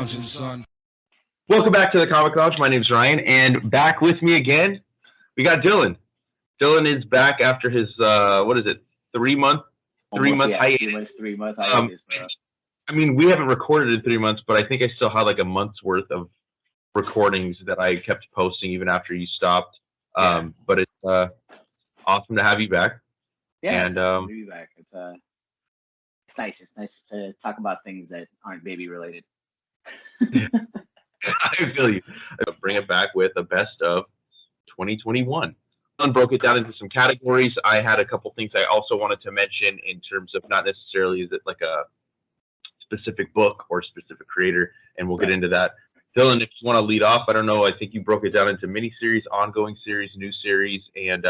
lounging, son. Welcome back to the Comic Lounge. My name's Ryan, and back with me again, we got Dylan. Dylan is back after his 3 month hiatus. 3 month hiatus, bro. I mean, we haven't recorded in 3 months, but I think I still had like a month's worth of recordings that I kept posting even after you stopped. But it's awesome to have you back. Yeah, and to be back. It's nice. It's nice to talk about things that aren't baby related. I feel you. I'll bring it back with a best of 2021. Dylan broke it down into some categories. I had a couple things I also wanted to mention in terms of not necessarily is it like a specific book or specific creator, and we'll get into that. Dylan, if you want to lead off, I don't know. I think you broke it down into miniseries, ongoing series, new series, and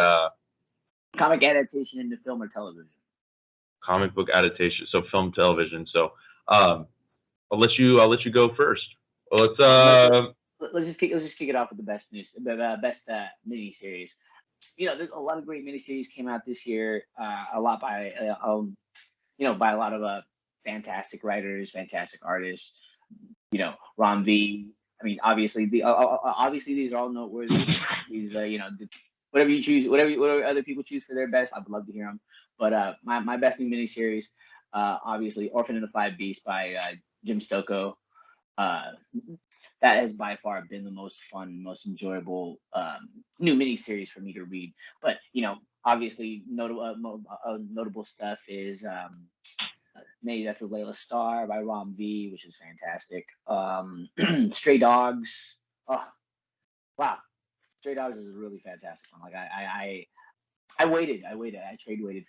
comic adaptation into film or television. Comic book adaptation, so film, television. So I'll let you go first. Let's just kick it off with the best news, the best miniseries. You know, there's a lot of great miniseries came out this year. A lot by by a lot of fantastic writers, fantastic artists. You know, Ron V. I mean, obviously these are all noteworthy. These whatever you choose, whatever other people choose for their best, I would love to hear them. But my best new miniseries, obviously, Orphan and the Five Beasts by Jim Stocco. That has by far been the most fun, most enjoyable new miniseries for me to read. But obviously, notable stuff is Maybe That's with Laila Starr by Ron V, which is fantastic. Stray Dogs. Oh, wow. Stray Dogs is a really fantastic one. Like I waited. I waited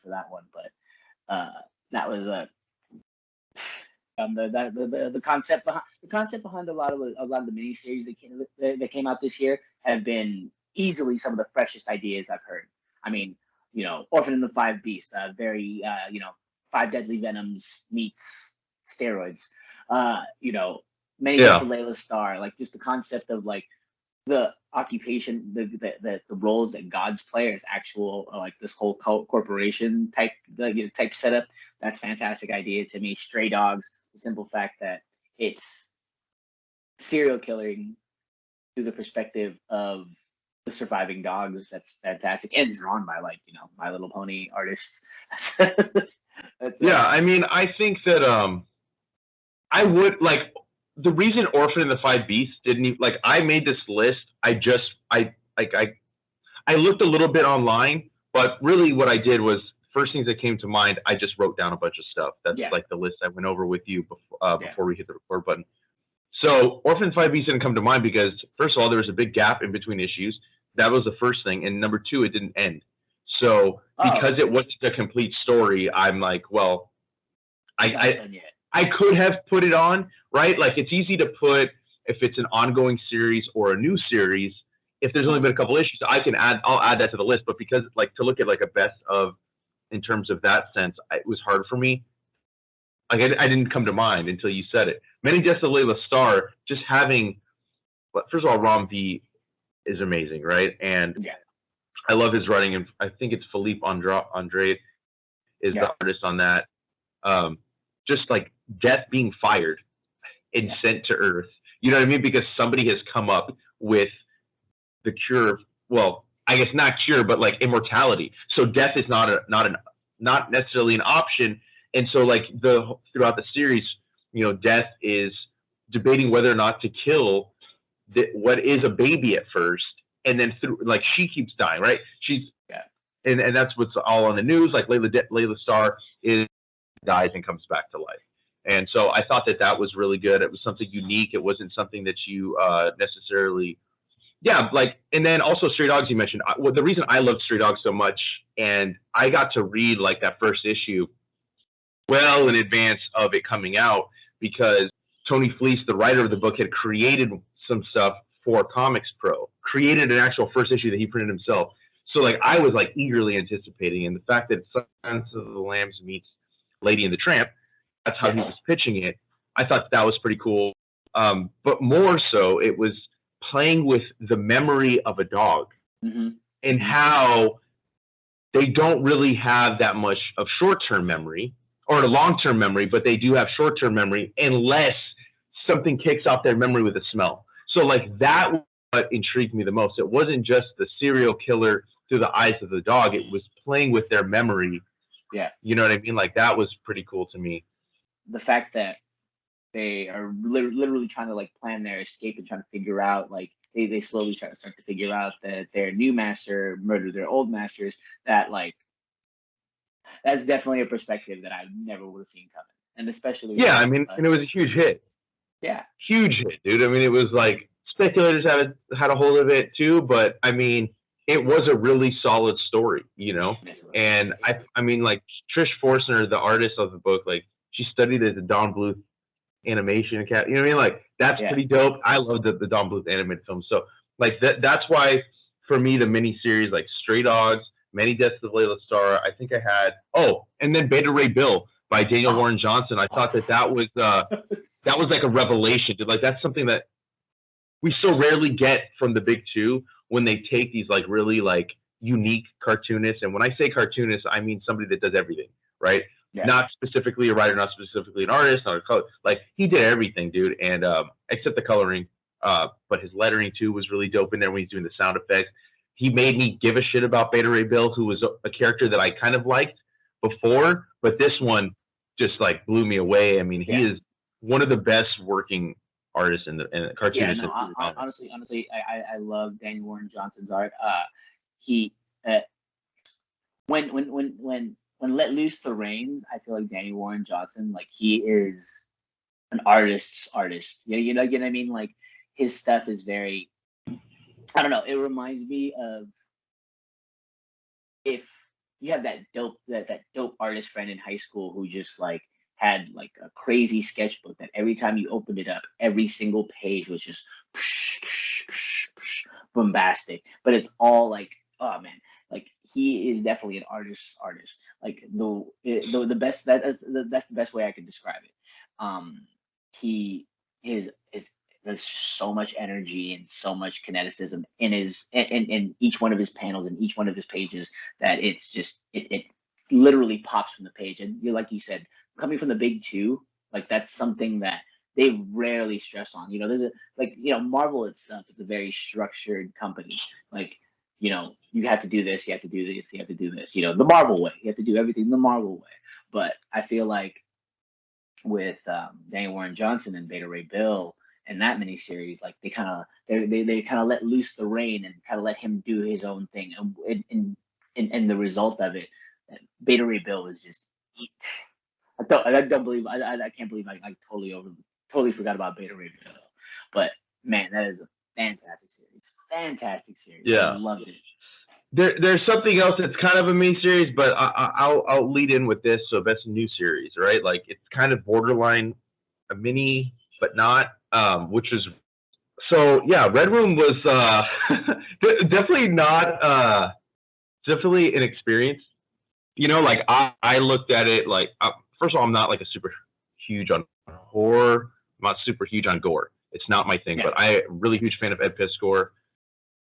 for that one, but that was the concept behind a lot of the miniseries that came out this year have been easily some of the freshest ideas I've heard. I mean, Orphan and the Five Beasts, very Five Deadly Venoms meets steroids. Many Deaths of Laila Starr, like just the concept of like the occupation, the roles that gods play as actual like this whole cult corporation type setup. That's a fantastic idea to me. Stray Dogs, the simple fact that it's serial killing through the perspective of the surviving dogs. That's fantastic, and drawn by My Little Pony artists. I mean, I think that I would like. The reason Orphan and the Five Beasts didn't even I made this list. I looked a little bit online, but really what I did was first things that came to mind. I just wrote down a bunch of stuff. That's like the list I went over with you before we hit the record button. So Orphan and Five Beasts didn't come to mind because first of all there was a big gap in between issues. That was the first thing, and number two, it didn't end. So because it wasn't a complete story, I'm like, well, I could have put it on, right? Like it's easy to put if it's an ongoing series or a new series. If there's only been a couple issues, I'll add that to the list. But because to look at a best of in terms of that sense, it was hard for me. I didn't come to mind until you said it. Many Deaths of Laila Starr, just having, first of all, Ron V is amazing, right? And I love his writing, and I think it's Philippe Andrade is the artist on that. Just like death being fired and sent to Earth. You know what I mean? Because somebody has come up with the cure. Well, I guess not cure, but immortality. So death is not necessarily an option. And so throughout the series, death is debating whether or not to kill what is a baby at first, and then through she keeps dying, right? And that's what's all on the news. Like Laila Starr dies and comes back to life. And so I thought that was really good. It was something unique. It wasn't something that you necessarily, and then also Stray Dogs you mentioned. The reason I loved Stray Dogs so much, and I got to read that first issue well in advance of it coming out, because Tony Fleece, the writer of the book, had created some stuff for Comics Pro, created an actual first issue that he printed himself. So I was eagerly anticipating, and the fact that Silence of the Lambs meets Lady and the Tramp, that's how he was pitching it. I thought that was pretty cool. But more so, it was playing with the memory of a dog and how they don't really have that much of short-term memory or a long-term memory, but they do have short-term memory unless something kicks off their memory with a smell. So like that was what intrigued me the most. It wasn't just the serial killer through the eyes of the dog. It was playing with their memory. Yeah. You know what I mean? Like that was pretty cool to me. The fact that they are literally trying to like plan their escape and trying to figure out like they slowly start to figure out that their new master murdered their old masters. That like that's definitely a perspective that I never would have seen coming. And especially I mean, and it was a huge hit. Yeah. Huge hit, dude. I mean, it was like speculators had a hold of it too, but I mean, it was a really solid story, you know. And I mean, like Trish Forstner, the artist of the book, like she studied at the Don Bluth Animation Academy. You know what I mean? Like that's pretty dope. I love the Don Bluth animated film. So like that's why for me the miniseries like Stray Dogs, Many Deaths of Laila Starr. I think I had and then Beta Ray Bill by Daniel Warren Johnson. I thought that was like a revelation. Dude. Like that's something that we so rarely get from the big two when they take these like really like unique cartoonists. And when I say cartoonist, I mean somebody that does everything, right? Yeah. Not specifically a writer, not specifically an artist, not a color. Like he did everything, dude. And except the coloring, but his lettering too was really dope in there when he's doing the sound effects. He made me give a shit about Beta Ray Bill, who was a character that I kind of liked before, but this one just like blew me away. I mean, he is one of the best working artists in the cartoonist. Yeah, no, honestly, I love Daniel Warren Johnson's art. He when let loose the reins, I feel like Daniel Warren Johnson, like he is an artist's artist. You know what I mean? Like his stuff is very, I don't know. It reminds me of if you have that dope artist friend in high school who just like had like a crazy sketchbook that every time you opened it up, every single page was just bombastic. But it's all like, oh man, like he is definitely an artist. Like the best that's the best way I could describe it. He there's so much energy and so much kineticism in in each one of his panels and each one of his pages that it's just it literally pops from the page. And like you said, coming from the big two, like that's something that they rarely stress on. You know, there's Marvel itself is a very structured company. Like, you know, you have to do this, you have to do this, you have to do this. You know, the Marvel way. You have to do everything the Marvel way. But I feel like with Daniel Warren Johnson and Beta Ray Bill and that miniseries, like they kind of let loose the rein and kind of let him do his own thing. And the result of it, Beta Ray Bill was just. I don't believe I can't believe I totally forgot about Beta Ray Bill. But man, that is a fantastic series. Fantastic series. Yeah, I loved it. There's something else that's kind of a mini series, but I'll lead in with this. So best new series, right? Like it's kind of borderline a mini, but not. Which is so yeah. Red Room was definitely not definitely an experience. You know, like I looked at it like first of all, I'm not like a super huge on horror. I'm not super huge on gore. It's not my thing, but I'm a really huge fan of Ed Piskor.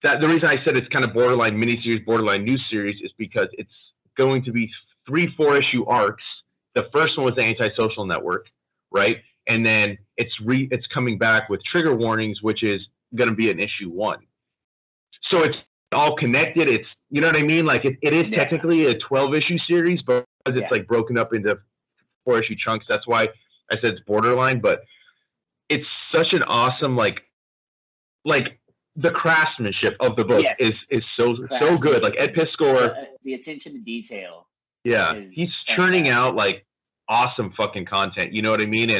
That the reason I said it's kind of borderline miniseries, borderline new series is because it's going to be 3-4 issue arcs. The first one was the Antisocial Network, right? And then it's coming back with Trigger Warnings, which is going to be an issue 1. So it's all connected. It's, you know what I mean? Like it is technically a 12 issue series, but it's like broken up into 4 issue chunks. That's why I said it's borderline, but it's such an awesome, like the craftsmanship of the book is so good. Like Ed Piskor, the attention to detail. Yeah, he's churning out like awesome fucking content. You know what I mean?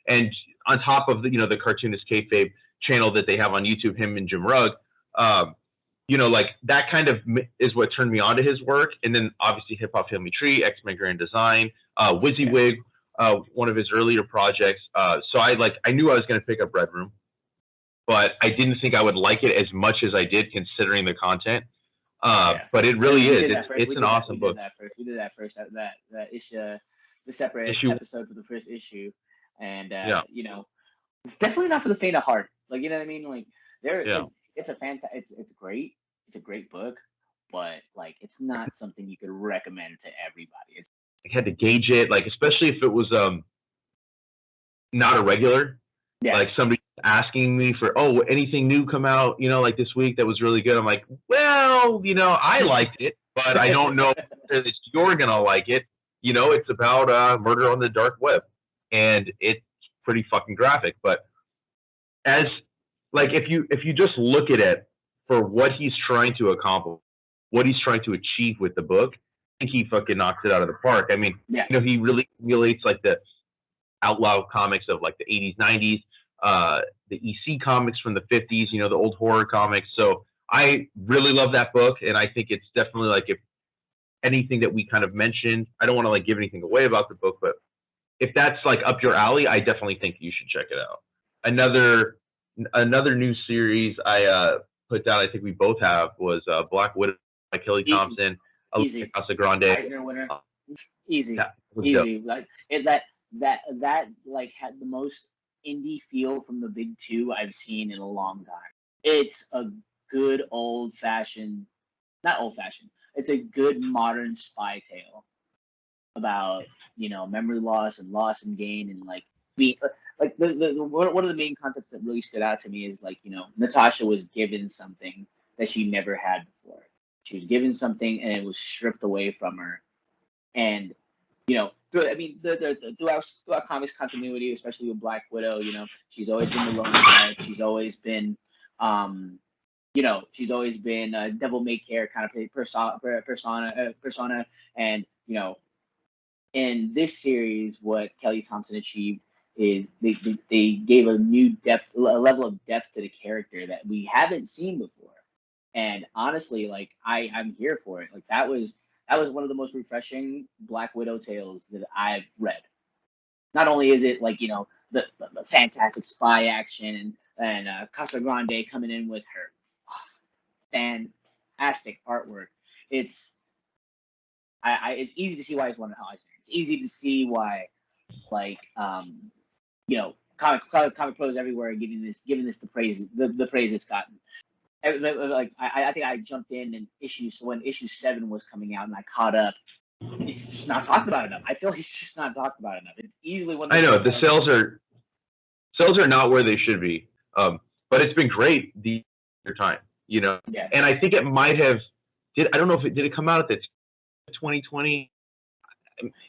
And on top of the Cartoonist Kayfabe channel that they have on YouTube, him and Jim Rugg, like that kind of is what turned me on to his work. And then obviously Hip Hop Family Tree, X-Men Grand Design, WYSIWYG, one of his earlier projects. So I knew I was going to pick up Red Room, but I didn't think I would like it as much as I did considering the content. But it really is. It's an awesome book. We did that first. That issue, the separate episode for the first issue, and it's definitely not for the faint of heart. Like, you know what I mean? Like it's great. It's a great book, but like it's not something you could recommend to everybody. I had to gauge it, like especially if it was not a regular. Like somebody asking me for, oh, anything new come out, you know, like this week that was really good. I'm like, well, you know, I liked it, but I don't know that you're gonna like it. You know, it's about murder on the dark web, and it's pretty fucking graphic. But as like if you just look at it for what he's trying to accomplish, what he's trying to achieve with the book, I think he fucking knocks it out of the park. I mean, you know, he really emulates like the outlaw comics of like the 80s, 90s, the EC comics from the 50s, you know, the old horror comics. So I really love that book, and I think it's definitely like if anything that we kind of mentioned, I don't want to like give anything away about the book, but if that's like up your alley, I definitely think you should check it out. Another new series I put down, I think we both have, was Black Widow by Kelly Thompson, Easy. Casa Grande. Eisner winner. Easy. Easy. Like it's that like had the most indie feel from the big two I've seen in a long time. It's a good not old fashioned. It's a good modern spy tale about, you know, memory loss and loss and gain, and like one of the main concepts that really stood out to me is like, you know, Natasha was given something that she never had before. She was given something and it was stripped away from her. And, you know, throughout comics continuity, especially with Black Widow, you know, she's always been the lonely type. She's always been, you know, she's always been a devil may care kind of persona. And, you know, in this series, what Kelly Thompson achieved is they gave a level of depth to the character that we haven't seen before. And honestly, like I'm here for it. Like that was one of the most refreshing Black Widow tales that I've read. Not only is it like, you know, the fantastic spy action and Casa Grande coming in with her fantastic artwork. It's easy to see why it's won an Eisner. It's easy to see why, like, you know, comic pros everywhere are giving this the praise it's gotten. Like I think I jumped in when issue 7 was coming out and I caught up. It's just not talked about enough. I feel like it's just not talked about enough. It's easily one. I know the sales are not where they should be, but it's been great the time, you know. Yeah. And I think it might have I don't know if did it come out at the 2020.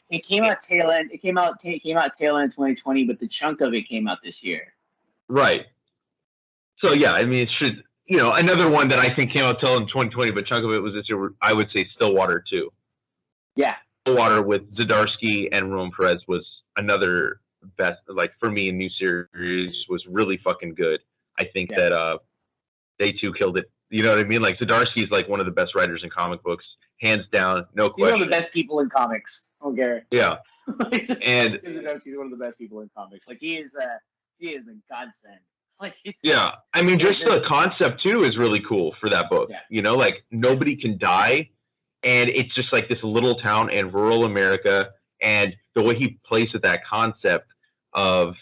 It came out tail end. It came out tail end 2020, but the chunk of it came out this year. Right. So yeah, I mean, it should. You know, another one that I think came out tail end 2020, but chunk of it was this year. I would say Stillwater too. Yeah. Stillwater with Zdarsky and Roman Perez was another best. Like for me, a new series was really fucking good. I think that they too killed it. You know what I mean? Like Zdarsky is like one of the best writers in comic books, hands down, no question. He's one of the best people in comics. Okay. Yeah. And Zdarsky's one of the best people in comics. Like he is a godsend. Like yeah, I mean, just the concept too is really cool for that book. Yeah. You know, like nobody can die, and it's just like this little town in rural America, and the way he plays with that concept of,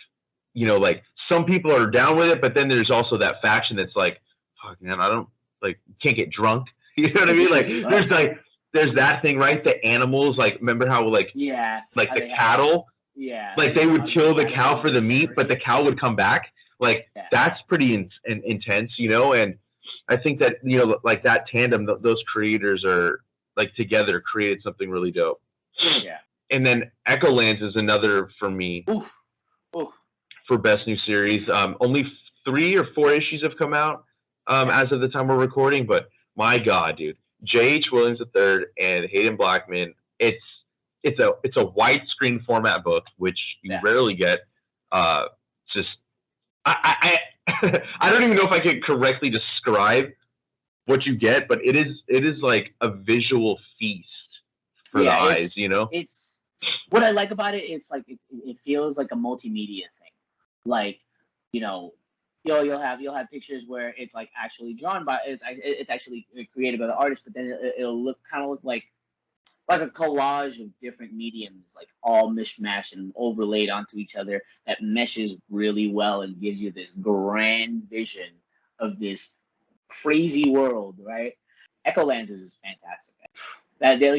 you know, like some people are down with it, but then there's also that faction that's like, fuck man, I don't like can't get drunk. You know what I mean? Like there's that thing, right? The animals, like remember how like like the cattle, like they would kill the cow for the meat, but the cow would come back. Like that's pretty intense, you know. And I think that, you know, like that tandem, those creators are like together created something really dope. Yeah. And then Echolands is another for me. Oof. For best new series. Only 3 or 4 issues have come out as of the time we're recording, but my God, dude, J.H. Williams III and Hayden Blackman. It's a widescreen format book, which you rarely get. Just I don't even know if I can correctly describe what you get, but it is like a visual feast for the eyes, you know? It's what I like about it. It's like it feels like a multimedia thing. Like, you know, you'll have pictures where it's like actually drawn by it's actually created by the artist, but then it'll look like a collage of different mediums, like all mishmashed and overlaid onto each other that meshes really well and gives you this grand vision of this crazy world, right? Echolands is fantastic.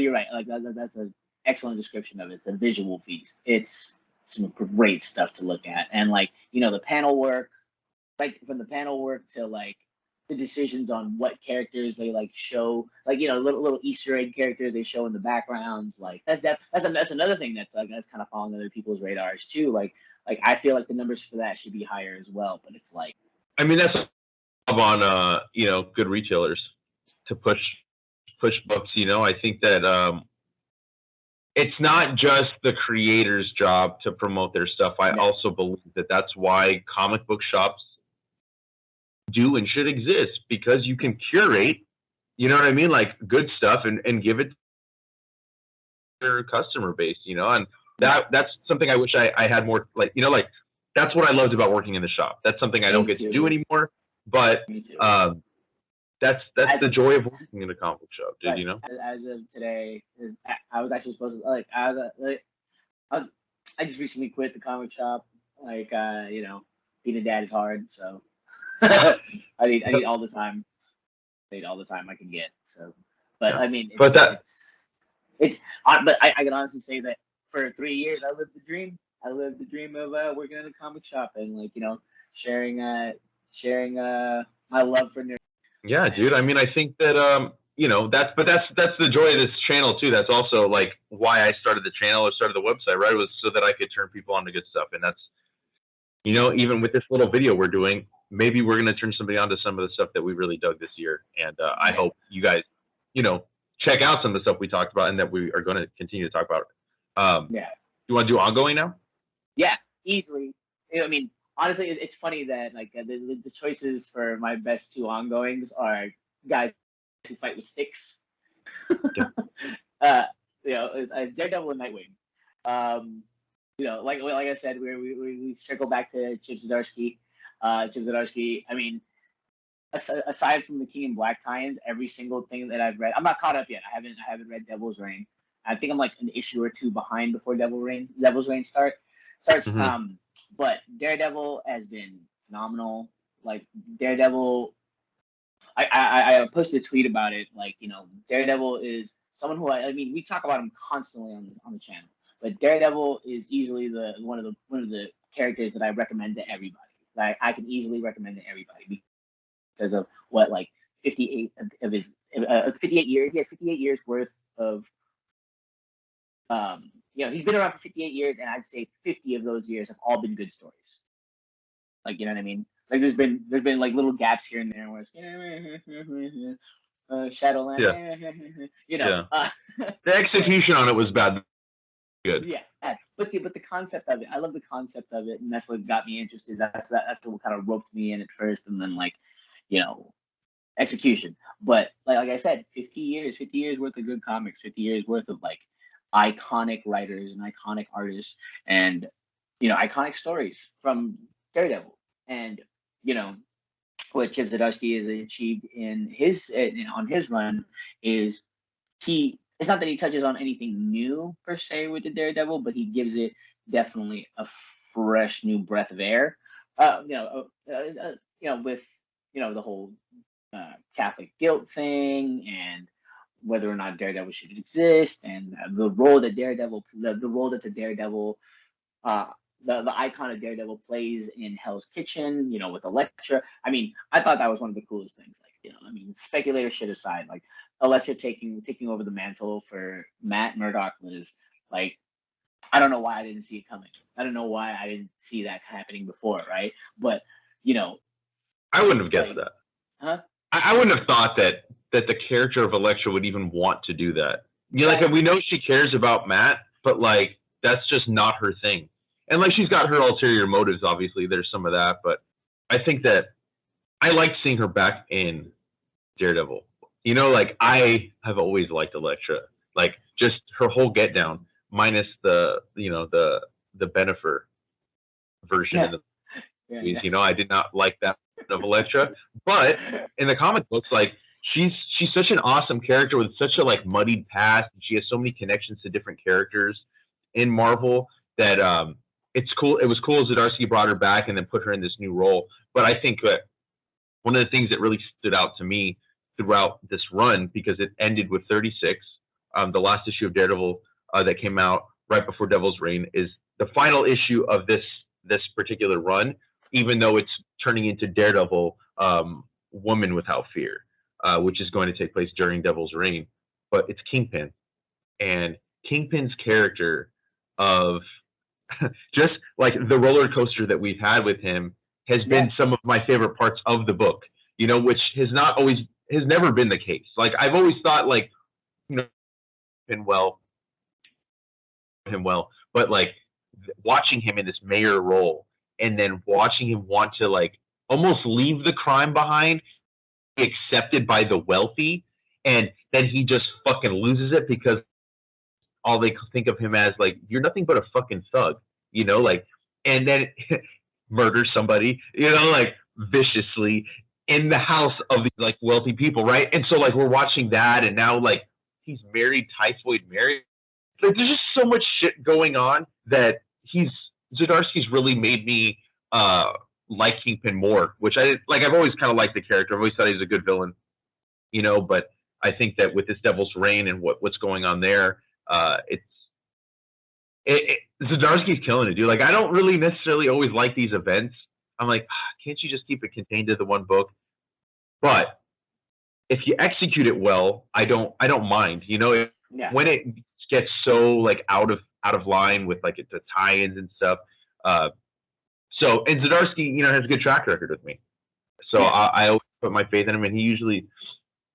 You're right. Like that's an excellent description of it. It's a visual feast. It's some great stuff to look at. And like, you know, the panel work, like from the panel work to like the decisions on what characters they like show, like, you know, little Easter egg characters they show in the backgrounds. Like that's another thing that's like that's kind of falling under people's radars too. Like I feel like the numbers for that should be higher as well. But it's like, I mean, that's on you know, good retailers to push books. You know, I think that it's not just the creator's job to promote their stuff. I also believe that that's why comic book shops do and should exist, because you can curate, you know what I mean, like good stuff and give it to your customer base, you know, and that's something I wish I had more, like, you know, like that's what I loved about working in the shop. That's something I don't get to do anymore, but that's the joy of working in a comic book shop, dude. You know, as of today, I was actually supposed to I just recently quit the comic shop. Like, you know, being a dad is hard, so I need all the time. I need all the time I can get. So, but I mean, but I can honestly say that for 3 years I lived the dream. I lived the dream of working in a comic shop and, like, you know, sharing my love for nerds. Yeah, dude. I mean, I think that you know, that's the joy of this channel too. That's also like why I started the channel or started the website, right? It was so that I could turn people on to good stuff. And that's, you know, even with this little video we're doing, maybe we're gonna turn somebody on to some of the stuff that we really dug this year. And I hope you guys, you know, check out some of the stuff we talked about and that we are going to continue to talk about. You want to do ongoing now? Yeah, easily. I mean, honestly, it's funny that like the choices for my best 2 ongoings are guys who fight with sticks. You know, it's Daredevil and Nightwing. You know, like I said, we circle back to Chip Zdarsky. I mean, aside from the King in Black tie-ins, every single thing that I've read, I'm not caught up yet. I haven't read Devil's Reign. I think I'm like an issue or 2 behind before Devil's Reign starts. Mm-hmm. But Daredevil has been phenomenal. Like Daredevil, I posted a tweet about it. Like, you know, Daredevil is someone who I mean, we talk about him constantly on the channel, but Daredevil is easily one of the characters that I recommend to everybody. Like, I can easily recommend to everybody because of what, like 58 of his 58 years. He has 58 years worth of you know, he's been around for 58 years, and I'd say 50 of those years have all been good stories. Like, you know what I mean? Like, there's been like little gaps here and there where it's Shadowland, you know. The execution on it was bad. Good. Yeah, but the concept of it, I love the concept of it, and that's what got me interested. That's what kind of roped me in at first, and then, like, you know, execution. But like I said, 50 years worth of good comics, 50 years worth of like iconic writers and iconic artists, and, you know, iconic stories from Daredevil. And, you know, what Chip Zdarsky has achieved in his on his run is it's not that he touches on anything new per se with the Daredevil, but he gives it definitely a fresh new breath of air. You know, with, you know, the whole Catholic guilt thing, and whether or not Daredevil should exist, and the role that the Daredevil, the icon of Daredevil plays in Hell's Kitchen, you know, with Elektra. I mean, I thought that was one of the coolest things. Like, you know, I mean, speculator shit aside, like Elektra taking over the mantle for Matt Murdock was like, I don't know why I didn't see it coming. I don't know why I didn't see that happening before, right? But, you know, I wouldn't have guessed that. Huh? I wouldn't have thought that the character of Elektra would even want to do that. You know, like, we know she cares about Matt, but like, that's just not her thing. And like, she's got her ulterior motives. Obviously, there's some of that, but I think that I liked seeing her back in Daredevil. You know, like, I have always liked Elektra, like just her whole get down, minus the, you know, the Bennifer version of the movies. You know, I did not like that of Elektra, but in the comic books, like, she's such an awesome character with such a like muddied past, and she has so many connections to different characters in Marvel that it's cool. It was cool as Zdarsky brought her back and then put her in this new role. But I think that one of the things that really stood out to me throughout this run, because it ended with 36, the last issue of Daredevil that came out right before Devil's Reign, is the final issue of this particular run, even though it's turning into Daredevil, Woman Without Fear, which is going to take place during Devil's Reign, but it's Kingpin, and Kingpin's character of just like the roller coaster that we've had with him has been some of my favorite parts of the book, which has never been the case. Like, I've always thought, like, him well, but like watching him in this mayor role and then watching him want to like almost leave the crime behind, be accepted by the wealthy, and then he just fucking loses it because all they think of him as, like, you're nothing but a fucking thug, like, and then murders somebody, like, viciously in the house of these, like, wealthy people, right? And so, like, we're watching that, and now, like, he's married, typhoid married. Like, there's just so much shit going on that Zdarsky's really made me like Kingpin more, which I've always kind of liked the character. I've always thought he was a good villain, but I think that with this Devil's Reign and what's going on there, Zdarsky's killing it, dude. Like, I don't really necessarily always like these events. I'm like, can't you just keep it contained to the one book? But if you execute it well, I don't mind. When it gets so like out of line with like the tie-ins and stuff. And Zdarsky, has a good track record with me. So I always put my faith in him, and he usually,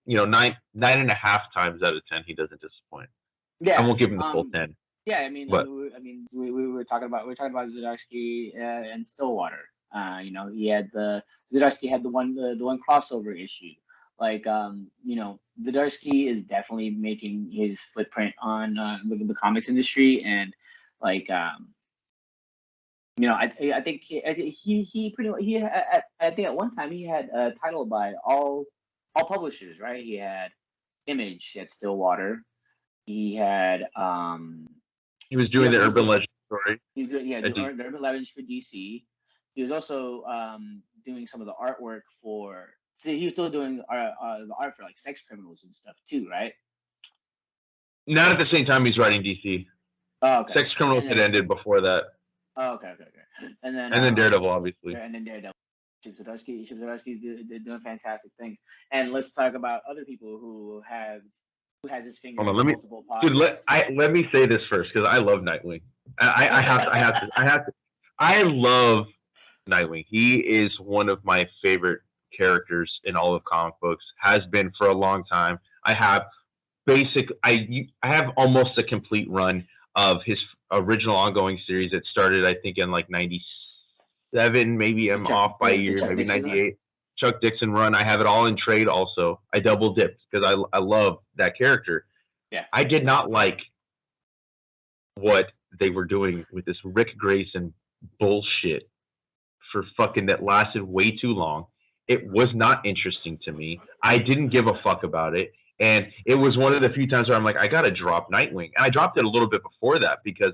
9.5 times out of 10, he doesn't disappoint. Yeah, I won't give him the full 10. Yeah, I mean, we were talking about Zdarsky and Stillwater. Zdarsky had the one crossover issue. Like, Zdarsky is definitely making his footprint on the comics industry, and like, I think he pretty much I think at one time he had a title by all publishers, right? He had Image, he had Stillwater, he had he was doing the Urban Legends story. He was doing the Urban Legends for DC. He was also doing some of the artwork for. See, he was still doing the art for like Sex Criminals and stuff too, right? Not at the same time he's writing DC. Oh, okay. Sex Criminals had ended before that. Oh, okay. And then Daredevil, obviously. And then Daredevil. Chip Zdarsky's doing fantastic things. And let's talk about other people who has his finger in multiple pots. Dude, let me say this first, because I love Nightwing. I have to. I love Nightwing. He is one of my favorite characters in all of comic books. Has been for a long time. I have almost a complete run of his original ongoing series that started, I think, in like 97. Maybe I'm off by a year. Maybe 98. Chuck Dixon run. I have it all in trade also. I double dipped because I love that character. Yeah. I did not like what they were doing with this Rick Grayson bullshit for fucking that lasted way too long. It was not interesting to me. I didn't give a fuck about it. And it was one of the few times where I'm like, I got to drop Nightwing. And I dropped it a little bit before that because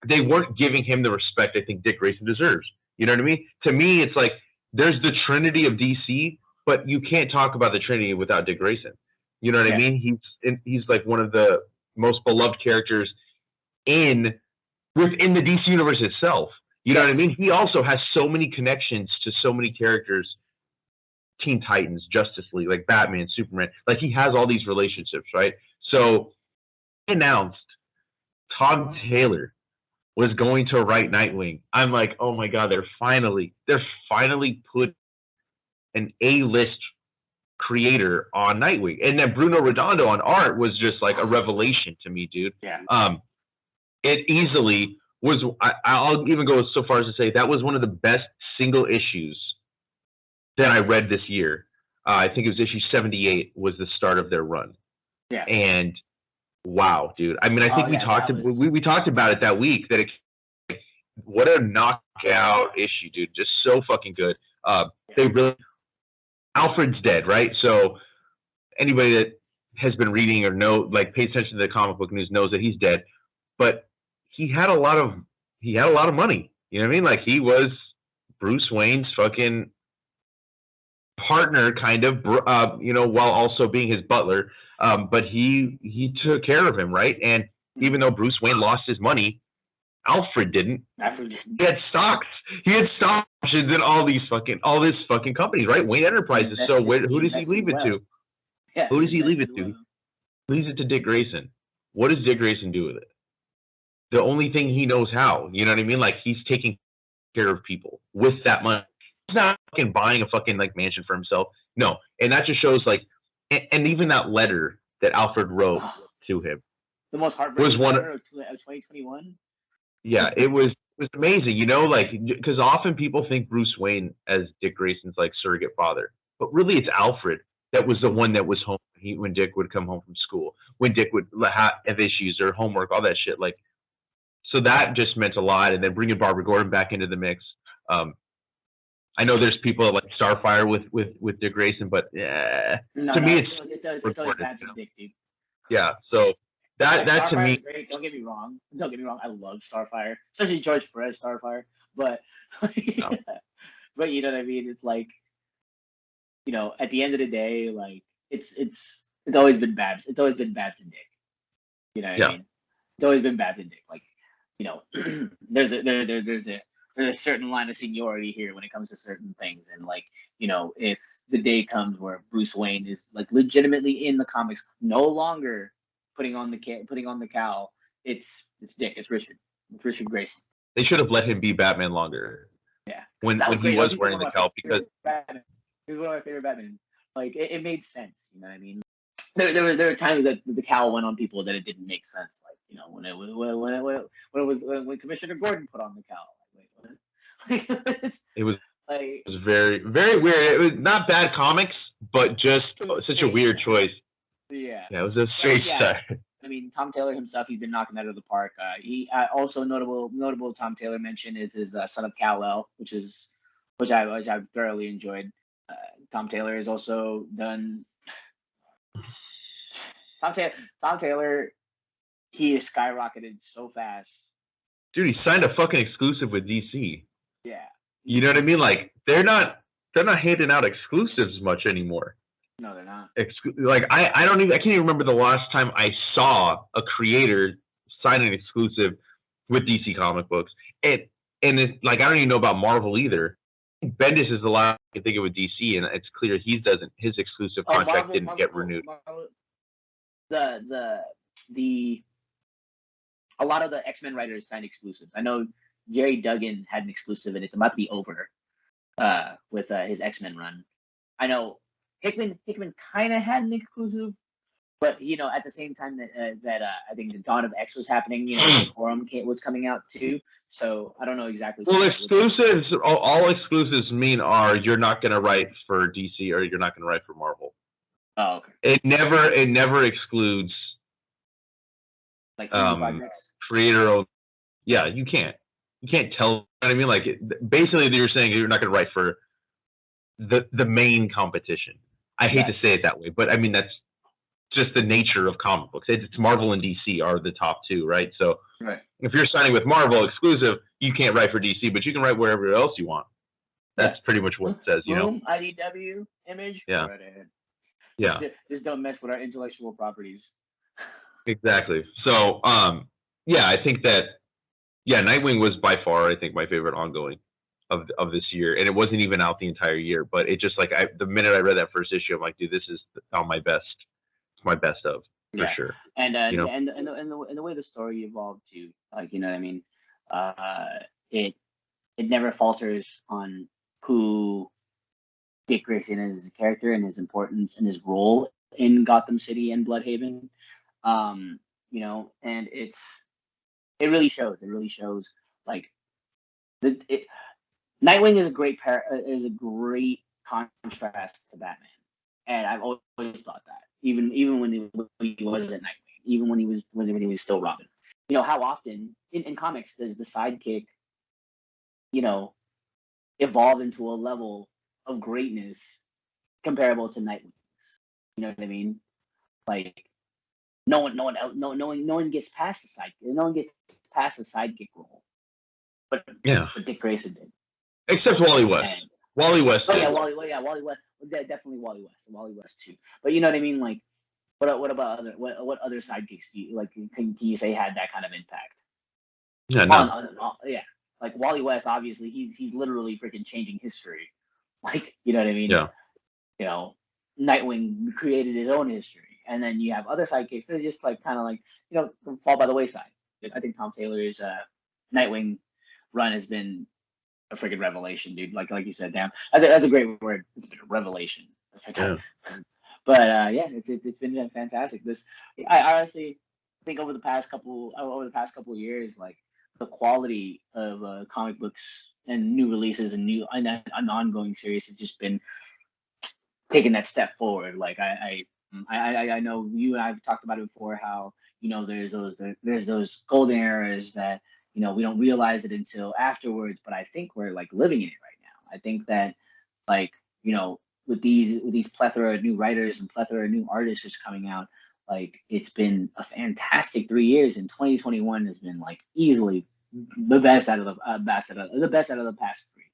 they weren't giving him the respect I think Dick Grayson deserves. You know what I mean? To me, it's like, there's the Trinity of DC, but you can't talk about the Trinity without Dick Grayson. You know what I mean? He's like one of the most beloved characters within the DC universe itself. You know what I mean? He also has so many connections to so many characters. Teen Titans, Justice League, like Batman, Superman. Like, he has all these relationships, right? So, he announced Todd Taylor was going to write Nightwing. I'm like, oh my god, they're finally put an A-list creator on Nightwing. And then Bruno Redondo on art was just like a revelation to me, dude. Yeah. It easily was. I'll even go so far as to say that was one of the best single issues that I read this year. I think it was issue 78 was the start of their run. Yeah. And wow, dude. I mean, I think we talked about it that week. What a knockout issue, dude. Just so fucking good. Alfred's dead, right? So anybody that has been reading or pays attention to the comic book news knows that he's dead. But he had a lot of money. You know what I mean? Like, he was Bruce Wayne's fucking partner, kind of, while also being his butler. But he took care of him, right? And even though Bruce Wayne lost his money, Alfred didn't. Alfred He had stocks. He had stock options in all this fucking companies, right? Wayne Enterprises. So who does he leave it to? Yeah, who does he leave it to? He leaves it to Dick Grayson. What does Dick Grayson do with it? The only thing he knows how. You know what I mean? Like, he's taking care of people with that money. He's not fucking buying a fucking like mansion for himself. No, and that just shows like, and even that letter that Alfred wrote to him, the most heartbreaking letter of 2021. Yeah, it was amazing. You know, like, because often people think Bruce Wayne as Dick Grayson's like surrogate father, but really it's Alfred that was the one that was home when Dick would come home from school, when Dick would have issues or homework, all that shit. Like, so that just meant a lot. And then bringing Barbara Gordon back into the mix. I know there's people that like Starfire with Dick Grayson, but to me it's always bad for Dick, dude. Yeah, so that to me, is great. Don't get me wrong. I love Starfire, especially George Perez Starfire. But but you know what I mean. It's like, you know, at the end of the day, like it's always been bad. It's always been bad to Dick. You know what I mean? It's always been bad to Dick. Like, you know, there's a certain line of seniority here when it comes to certain things, and like, you know, if the day comes where Bruce Wayne is like legitimately in the comics, no longer putting on the cowl, it's Dick, it's Richard Grayson. They should have let him be Batman longer. Yeah, when he was wearing the cowl, because he was one of my favorite Batman. Like, it made sense. You know what I mean? There were times that the cowl went on people that it didn't make sense. Like, you know, when Commissioner Gordon put on the cowl. Like, wait, what? It was very, very weird. It was not bad comics, but just such a weird choice. Yeah, it was a strange start. I mean, Tom Taylor himself, he's been knocking out of the park. He also notable Tom Taylor mention is his Son of Kal-El, which I've thoroughly enjoyed. Tom Taylor has also done. Tom Taylor, he is skyrocketed so fast. Dude, he signed a fucking exclusive with DC. Yeah. You know what I mean? Like, they're not handing out exclusives much anymore. No, they're not. I can't even remember the last time I saw a creator sign an exclusive with DC comic books. And it's like, I don't even know about Marvel either. Bendis is the last I can think of with DC, and it's clear his exclusive contract didn't get renewed. A lot of the X-Men writers signed exclusives. I know Jerry Duggan had an exclusive, and it's about to be over with his X-Men run. I know Hickman kind of had an exclusive, but you know, at the same time that I think the Dawn of X was happening, you know, the Forum was coming out too. So I don't know exactly. Well, exclusives, all exclusives mean you're not going to write for DC or you're not going to write for Marvel. Oh, okay. It never excludes like projects. Creator. Yeah, you can't tell. You know what I mean? Like, basically, you're saying you're not going to write for the main competition. I hate to say it that way, but I mean that's just the nature of comic books. It's Marvel and DC are the top two, right? So if you're signing with Marvel exclusive, you can't write for DC, but you can write wherever else you want. That's pretty much what it says, you know. IDW, Image. Yeah. Right ahead. Yeah. Just don't mess with our intellectual properties. Exactly. So, I think that, Nightwing was by far, I think, my favorite ongoing of this year, and it wasn't even out the entire year, but it just like the minute I read that first issue, I'm like, dude, this is on my best. It's my best of for sure. And you know? and the way the story evolved too, like, you know what I mean, it never falters on who Dick Grayson is as a character and his importance and his role in Gotham City and Bloodhaven. You know, and it really shows. It really shows. Like, Nightwing is a great contrast to Batman, and I've always thought that. Even when he wasn't Nightwing, even when he was still Robin. You know, how often in comics does the sidekick, you know, evolve into a level of greatness comparable to Nightwing's? You know what I mean? Like, no one gets past the sidekick. No one gets past the sidekick role. But Dick Grayson did. Except Wally West. Wally West. Oh yeah, Wally West. Definitely Wally West. Wally West too. But you know what I mean? Like, what about what other sidekicks do you like? Can you say had that kind of impact? Yeah, no. Yeah, like Wally West, obviously, he's literally freaking changing history. Like, you know what I mean? Yeah. You know, Nightwing created his own history, and then you have other sidekicks that just like kind of like, you know, fall by the wayside. I think Tom Taylor's Nightwing run has been a freaking revelation, dude. Like you said, damn, that's a great word. It's been a revelation. Yeah. But yeah, it's been fantastic. I honestly think over the past couple of years, like the quality of comic books and new releases and an ongoing series has just been taking that step forward. Like I know you and I've talked about it before, how, you know, there's those golden eras that, you know, we don't realize it until afterwards, but I think we're like living in it right now. I think that, like, you know, with these plethora of new writers and plethora of new artists just coming out, like, it's been a fantastic 3 years, and 2021 has been like easily the best out of the past three.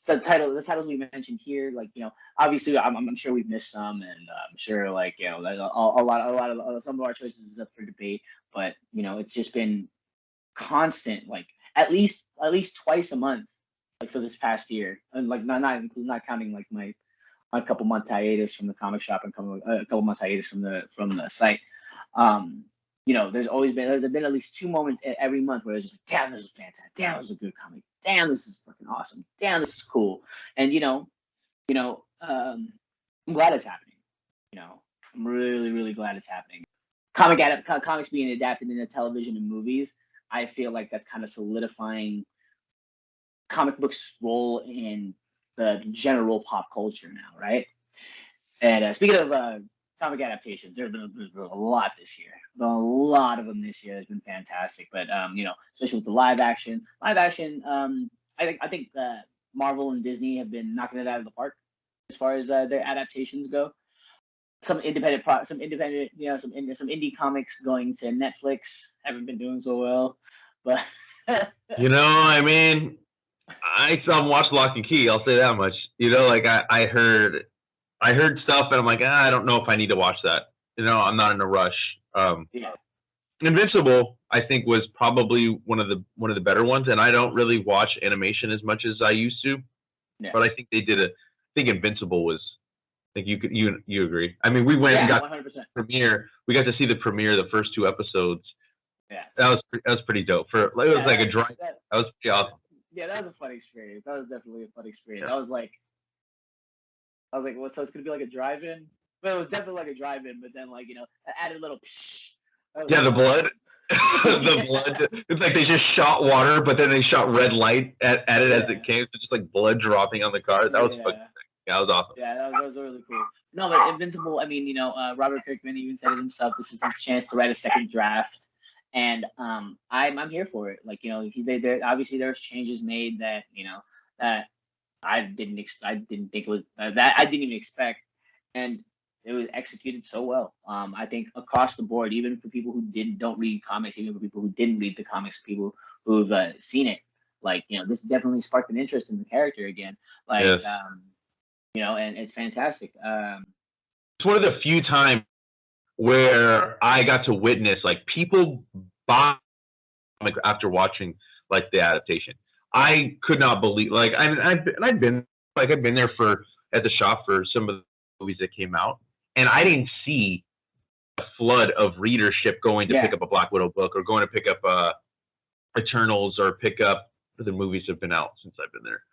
The titles we mentioned here, like, you know, obviously I'm sure we've missed some, and I'm sure, like, you know, a lot of some of our choices is up for debate, but, you know, it's just been constant, like at least twice a month, like for this past year, and like not counting like my couple month hiatus from the comic shop and a couple months hiatus from the site. You know, there's been at least two moments every month where it's just like, damn, this is fantastic, damn, this is a good comic, damn, this is fucking awesome, damn, this is cool. And you know, I'm glad it's happening. You know, I'm really glad it's happening. Comics being adapted into television and movies, I feel like that's kind of solidifying comic books' role in the general pop culture now, right? And speaking of comic adaptations, there's been a lot this year. A lot of them this year has been fantastic. But you know, especially with the live action, I think Marvel and Disney have been knocking it out of the park as far as their adaptations go. Some independent, you know, some indie comics going to Netflix haven't been doing so well, but you know, I mean, I still watched Lock and Key. I'll say that much. You know, like I heard stuff, and I'm like, I don't know if I need to watch that. You know, I'm not in a rush. Yeah. Invincible, I think, was probably one of the better ones, and I don't really watch animation as much as I used to. Yeah. But I think they did I think Invincible was. I think you agree. I mean, we went and got 100%. The premiere. We got to see the premiere, the first two episodes. Yeah, that was pretty dope. It was like a drive. That was pretty awesome. Yeah, that was a fun experience. That was definitely a fun experience. Yeah. I was like, well, so it's gonna be like a drive-in? But it was definitely like a drive-in. But then, like, you know, I added a little. Yeah, the blood. The blood. It's like they just shot water, but then they shot red light at it as it came. So just like blood dropping on the car. That was fucking. Yeah, that was awesome. Yeah, that was really cool. No, but Invincible, I mean, you know, Robert Kirkman even said it himself. This is his chance to write a second draft, and I'm here for it. Like, you know, there obviously there's changes made that, you know, that I didn't think it was that I didn't even expect, and it was executed so well. I think across the board, even for people who don't read comics, even for people who didn't read the comics, people who've seen it, like, you know, this definitely sparked an interest in the character again. Like. Yes. You know, and it's fantastic. It's one of the few times where I got to witness, like, people buy after watching, like, the adaptation. I could not believe, like, I've been there at the shop for some of the movies that came out, and I didn't see a flood of readership going to pick up a Black Widow book, or going to pick up Eternals, or pick up the movies that have been out since I've been there,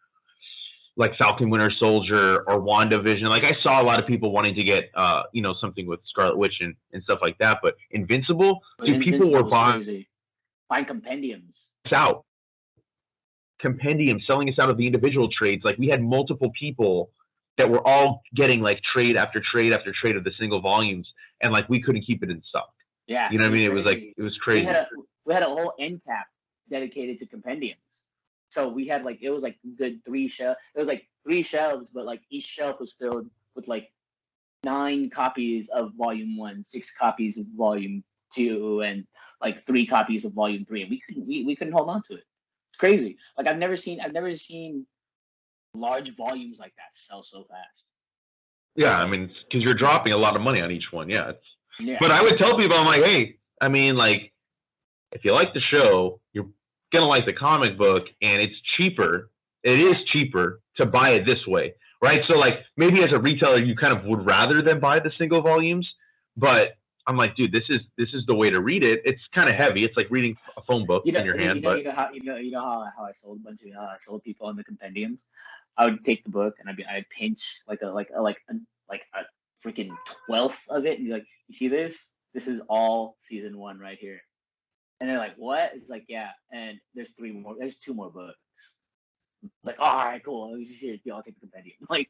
like Falcon Winter Soldier or WandaVision. Like, I saw a lot of people wanting to get, you know, something with Scarlet Witch and stuff like that. But Invincible, people were buying compendiums. Selling us out of the individual trades. Like, we had multiple people that were all getting, like, trade after trade after trade of the single volumes, and, like, we couldn't keep it in stock. Yeah, you know what I mean? It was like, it was crazy. We had a whole end cap dedicated to compendiums. So we had, like, it was like good 3 shelves. It was like 3 shelves, but like each shelf was filled with like 9 copies of Volume 1, 6 copies of Volume 2, and like 3 copies of Volume 3. And we couldn't hold on to it. It's crazy. Like, I've never seen large volumes like that sell so fast. Yeah, I mean, because you're dropping a lot of money on each one. Yeah. But I would tell people, I'm like, hey, I mean, like, if you like the show, you're gonna like the comic book, and it's cheaper. It is cheaper to buy it this way, right? So like maybe as a retailer, you kind of would rather than buy the single volumes, but I'm like, dude, this is the way to read it. It's kind of heavy. It's like reading a phone book in your hand. You know how I sold a bunch of I sold people on the compendium. I would take the book and I'd pinch like a freaking 12th of it and be like, you see this? This is all season 1 right here. And they're like, what? It's like, yeah. And there's 2 more books. It's like, all right, cool. I'll take the compendium. Like,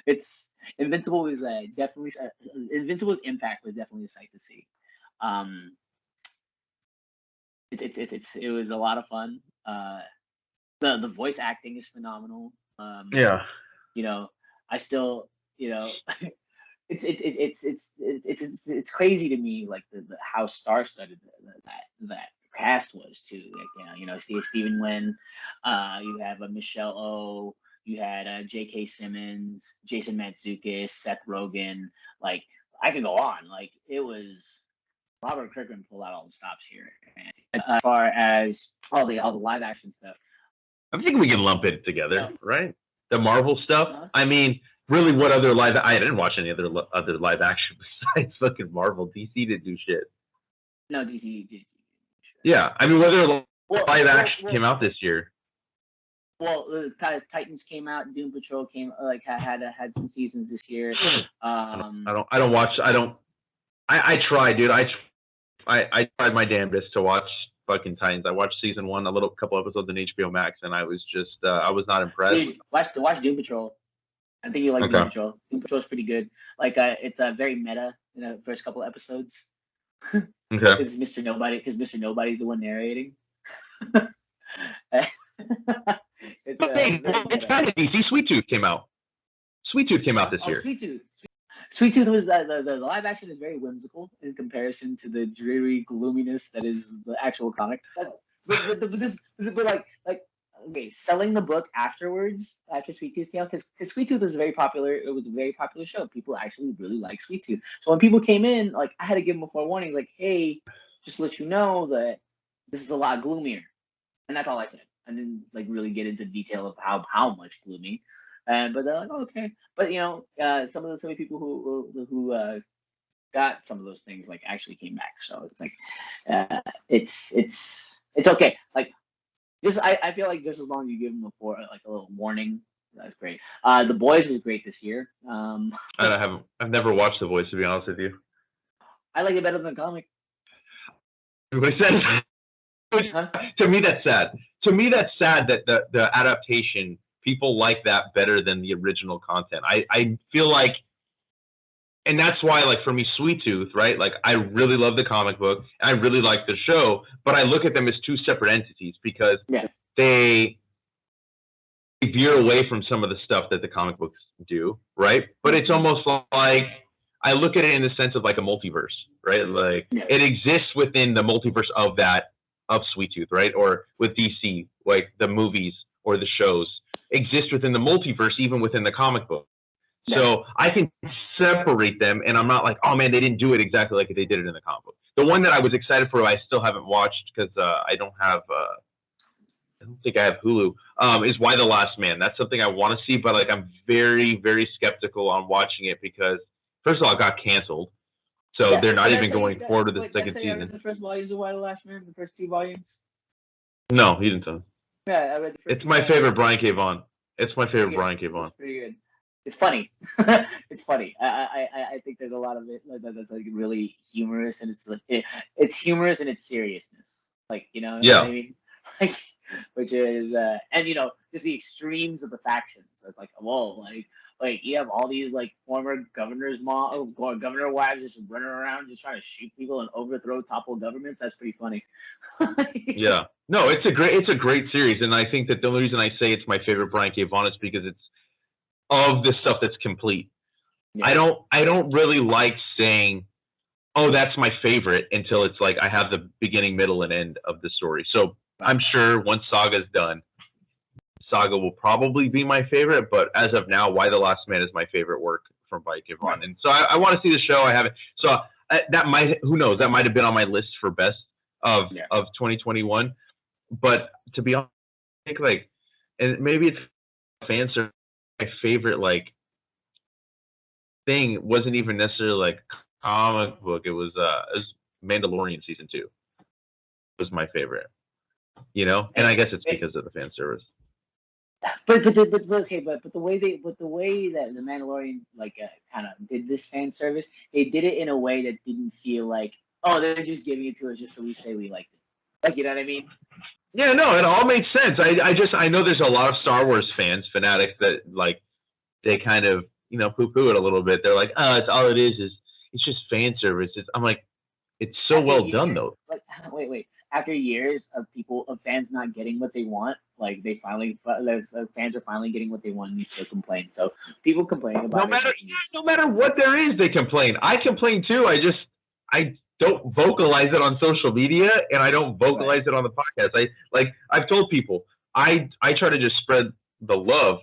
it's Invincible was definitely Invincible's impact was definitely a sight to see. It was a lot of fun. The voice acting is phenomenal. Yeah. You know, I still, you know, it's crazy to me, like the how star-studded that cast was too. Like, you know, Stephen Wynn, you have Michelle O, you had J.K. Simmons, Jason Mantzoukas, Seth Rogen. Like, I could go on. Like, it was Robert Kirkman pulled out all the stops here. And as far as all the live action stuff, I think we can lump it together, right? The Marvel stuff. I mean, really, what other live? I didn't watch any other live action besides fucking Marvel. DC didn't do shit. No, DC. Yeah, I mean, whether live action came out this year. Well, Titans came out. Doom Patrol came had some seasons this year. I tried, dude. I tried my damnedest to watch fucking Titans. I watched season 1, couple episodes on HBO Max, and I was just I was not impressed. Dude, watch Doom Patrol. I think you like Doom Patrol. Doom Patrol is pretty good. Like, it's very meta in the first couple episodes. Okay. Because Mr. Nobody's the one narrating. It's kind of DC. Sweet Tooth came out. This year. Sweet Tooth was the live action is very whimsical in comparison to the dreary gloominess that is the actual comic. But okay, selling the book afterwards after Sweet Tooth came out, because Sweet Tooth was very popular. It was a very popular show. People actually really like Sweet Tooth. So when people came in, like, I had to give them a forewarning, like, hey, just to let you know that this is a lot gloomier, and that's all I said. I didn't like really get into detail of how much gloomy, but they're like, oh, okay. But you know, some of the people who got some of those things like actually came back. So it's like, it's okay. Like, just I feel like just as long as you give them a little warning, that's great. The Boys was great this year. I've never watched The Boys, to be honest with you. I like it better than the comic. Huh? To me, that's sad. To me, that's sad that the adaptation, people like that better than the original content. I feel like, and that's why, like, for me, Sweet Tooth, right? Like, I really love the comic book. I really like the show, but I look at them as two separate entities because they veer away from some of the stuff that the comic books do, right? But it's almost like, I look at it in the sense of like a multiverse, right? Like, it exists within the multiverse of Sweet Tooth, right? Or with DC, like the movies or the shows exist within the multiverse, even within the comic book. So I can separate them, and I'm not like, oh man, they didn't do it exactly like they did it in the comic book. The one that I was excited for, I still haven't watched because I don't think I have Hulu, is Y the Last Man. That's something I want to see, but like I'm very, very skeptical on watching it because, first of all, it got canceled. So they're not even going forward with the second season. The first volumes of Y the Last Man, the first 2 volumes? No, he didn't tell me. Yeah, I read the first. It's my favorite Brian K. Vaughan. It's Brian K. Vaughan. It's pretty good. It's funny. It's funny. I think there's a lot of it that's like really humorous, and it's like it's humorous in its seriousness. Like, you know what I mean? Like, which is and you know, just the extremes of the factions. So it's like, whoa, like you have all these like former governor wives just running around just trying to shoot people and topple governments. That's pretty funny. Yeah. No, it's a great series, and I think that the only reason I say it's my favorite Brian K. Vaughan is because it's of the stuff that's complete. Yeah. I don't really like saying, oh, that's my favorite until it's like I have the beginning, middle, and end of the story. So I'm sure once Saga's done, Saga will probably be my favorite, but as of now, Y the Last Man is my favorite work from Brian K. Vaughan. And so I want to see the show. I haven't. So that might, who knows, that might have been on my list for best of 2021. but to be honest, I think like, and maybe it's fan service. My favorite like thing wasn't even necessarily like comic book. It was Mandalorian season 2 was my favorite. And I guess it's because of the fan service. But the way that the Mandalorian like kind of did this fan service, they did it in a way that didn't feel like, oh, they're just giving it to us just so we say we liked it. Like, you know what I mean? Yeah, no, it all makes sense. I know there's a lot of Star Wars fanatics that like they kind of poo-poo it a little bit. They're like, oh, it's all it is it's just fan service. I'm like, it's so well done though. Like, wait. After years of fans not getting what they want, like fans are finally getting what they want, and you still complain. So people complaining about no matter what there is, they complain. I complain too. I don't vocalize it on social media, and I don't vocalize it on the podcast. I've told people I try to just spread the love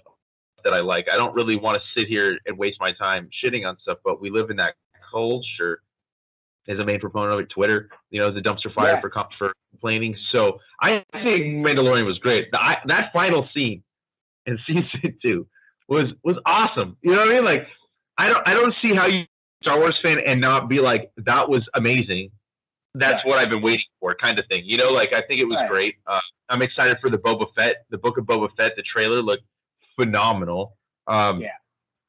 that I like. I don't really want to sit here and waste my time shitting on stuff, but we live in that culture. As a main proponent of it, Twitter, is a dumpster fire for complaining. So I think Mandalorian was great. That final scene in season 2 was awesome. You know what I mean? Like, I don't see how you Star Wars fan and not be like, that was amazing. That's what I've been waiting for, kind of thing. Like, I think it was great. I'm excited for the Book of Boba Fett. The trailer looked phenomenal. And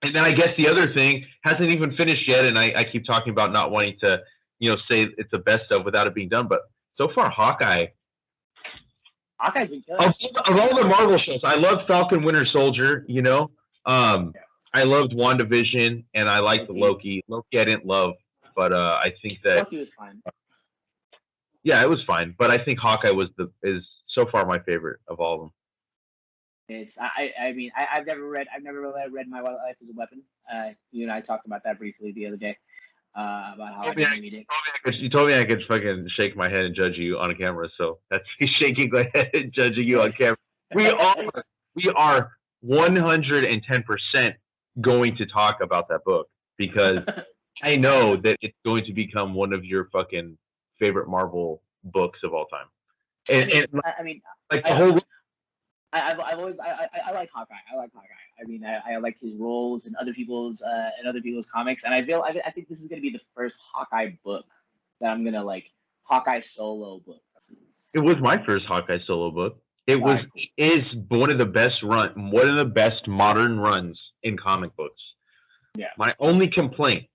then I guess the other thing hasn't even finished yet, and I keep talking about not wanting to say it's the best of without it being done. But so far, Hawkeye's been good. Of all the Marvel shows, I loved Falcon Winter Soldier, I loved WandaVision, and I liked Loki. Loki I didn't love, but I think that Loki was fine. Yeah, it was fine. But I think Hawkeye is so far my favorite of all of them. I've never read My Life as a Weapon. You and I talked about that briefly the other day. About how I didn't read it. You told me I could fucking shake my head and judge you on camera, so that's me shaking my head and judging you on camera. We are 110% going to talk about that book because I know that it's going to become one of your fucking favorite Marvel books of all time. I've always I like Hawkeye. I like his roles in other people's comics, and I think this is gonna be the first Hawkeye book that I'm gonna like. Hawkeye solo book. It was my first Hawkeye solo book. It is one of the best modern runs in comic books. Yeah. My only complaint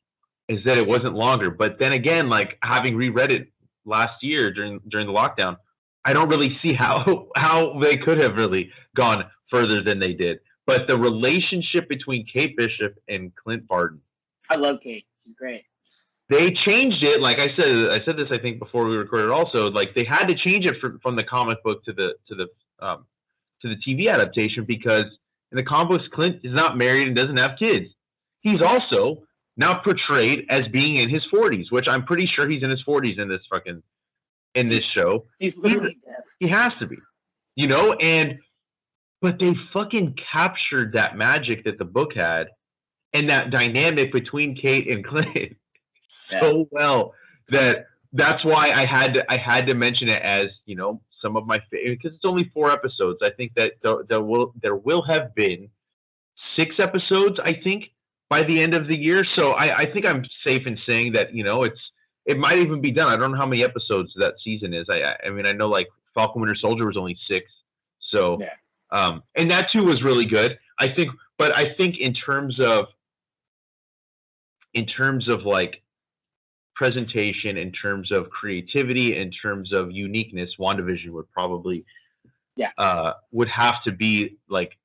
is that it wasn't longer. But then again, like having reread it last year during the lockdown, I don't really see how they could have really gone further than they did. But the relationship between Kate Bishop and Clint Barton. I love Kate. She's great. They changed it, like I said this I think before we recorded also, like they had to change it from the comic book to the TV adaptation because in the comic books Clint is not married and doesn't have kids. He's also now portrayed as being in his 40s, which I'm pretty sure he's in his 40s in this show. He's literally dead. He has to be. But they fucking captured that magic that the book had and that dynamic between Kate and Clint so well that's why I had to mention it as some of my favorite, because it's only 4 episodes. I think that there will have been 6 episodes I think by the end of the year, so I think I'm safe in saying that it might even be done. I don't know how many episodes that season is. I mean I know like Falcon Winter Soldier was only 6, so and that too was really good I think. But I think in terms of like presentation, in terms of creativity, in terms of uniqueness, WandaVision would probably would have to be like,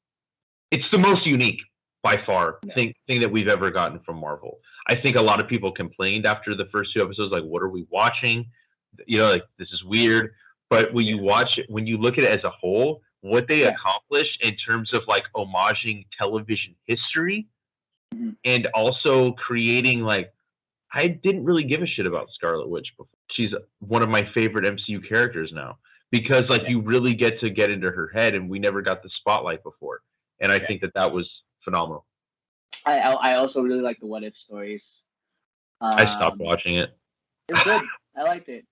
it's the most unique by far thing that we've ever gotten from Marvel. I think a lot of people complained after the first 2 episodes, like, what are we watching? Like, this is weird. But when you watch it, when you look at it as a whole, what they accomplished in terms of like homaging television history and also creating like, I didn't really give a shit about Scarlet Witch before. She's one of my favorite MCU characters now because like you really get into her head, and we never got the spotlight before. And I think that was phenomenal. I also really like the What If stories. I stopped watching it. It's good. I liked it.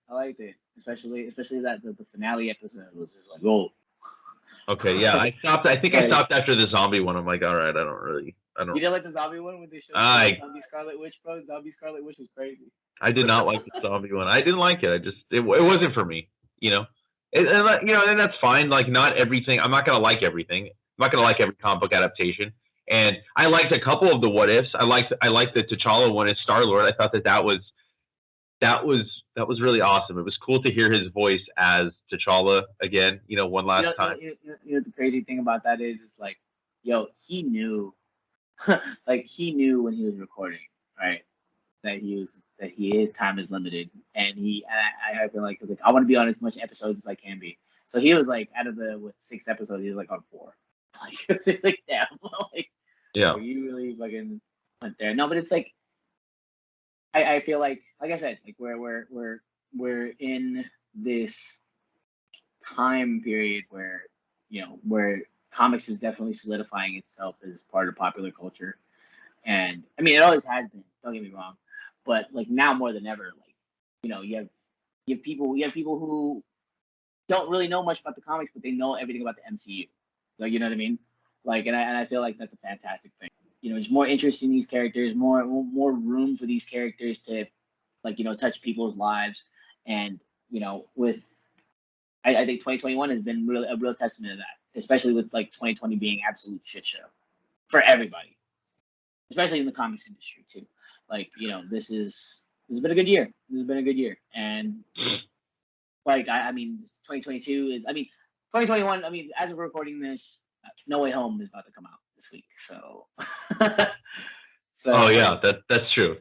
Especially that the finale episode was just like, oh. Okay, yeah, I stopped. I think I stopped after the zombie one. I'm like, all right, I don't. You didn't like the zombie one when they showed Zombie Scarlet Witch, bro? Zombie Scarlet Witch was crazy. I did not like the zombie one. I didn't like it. It wasn't for me. And that's fine. Like, not everything. I'm not gonna like everything. I'm not gonna like every comic book adaptation. And I liked a couple of the what ifs. I liked the T'Challa one as Star-Lord. I thought that was really awesome. It was cool to hear his voice as T'Challa again. One last time. The crazy thing about that is like, he knew, like he knew when he was recording, right? That his time is limited, and I feel like I want to be on as much episodes as I can be. So he was like, out of the 6 episodes, he was like on 4. Like it's like, damn, like, yeah, you really fucking went there. No, but it's like, I feel like I said, like we're in this time period where where comics is definitely solidifying itself as part of popular culture, and I mean it always has been. Don't get me wrong, but like now more than ever, like you have people who don't really know much about the comics, but they know everything about the MCU. Like, you know what I mean? Like, and I feel like that's a fantastic thing. There's more interest in these characters, more room for these characters to, like, touch people's lives. And, with, I think 2021 has been a real testament to that, especially with, like, 2020 being absolute shit show for everybody, especially in the comics industry, too. Like, this has been a good year. And, like, I mean, 2022 is, 2021, as of recording this, No Way Home is about to come out this week, so. Oh yeah, that's true.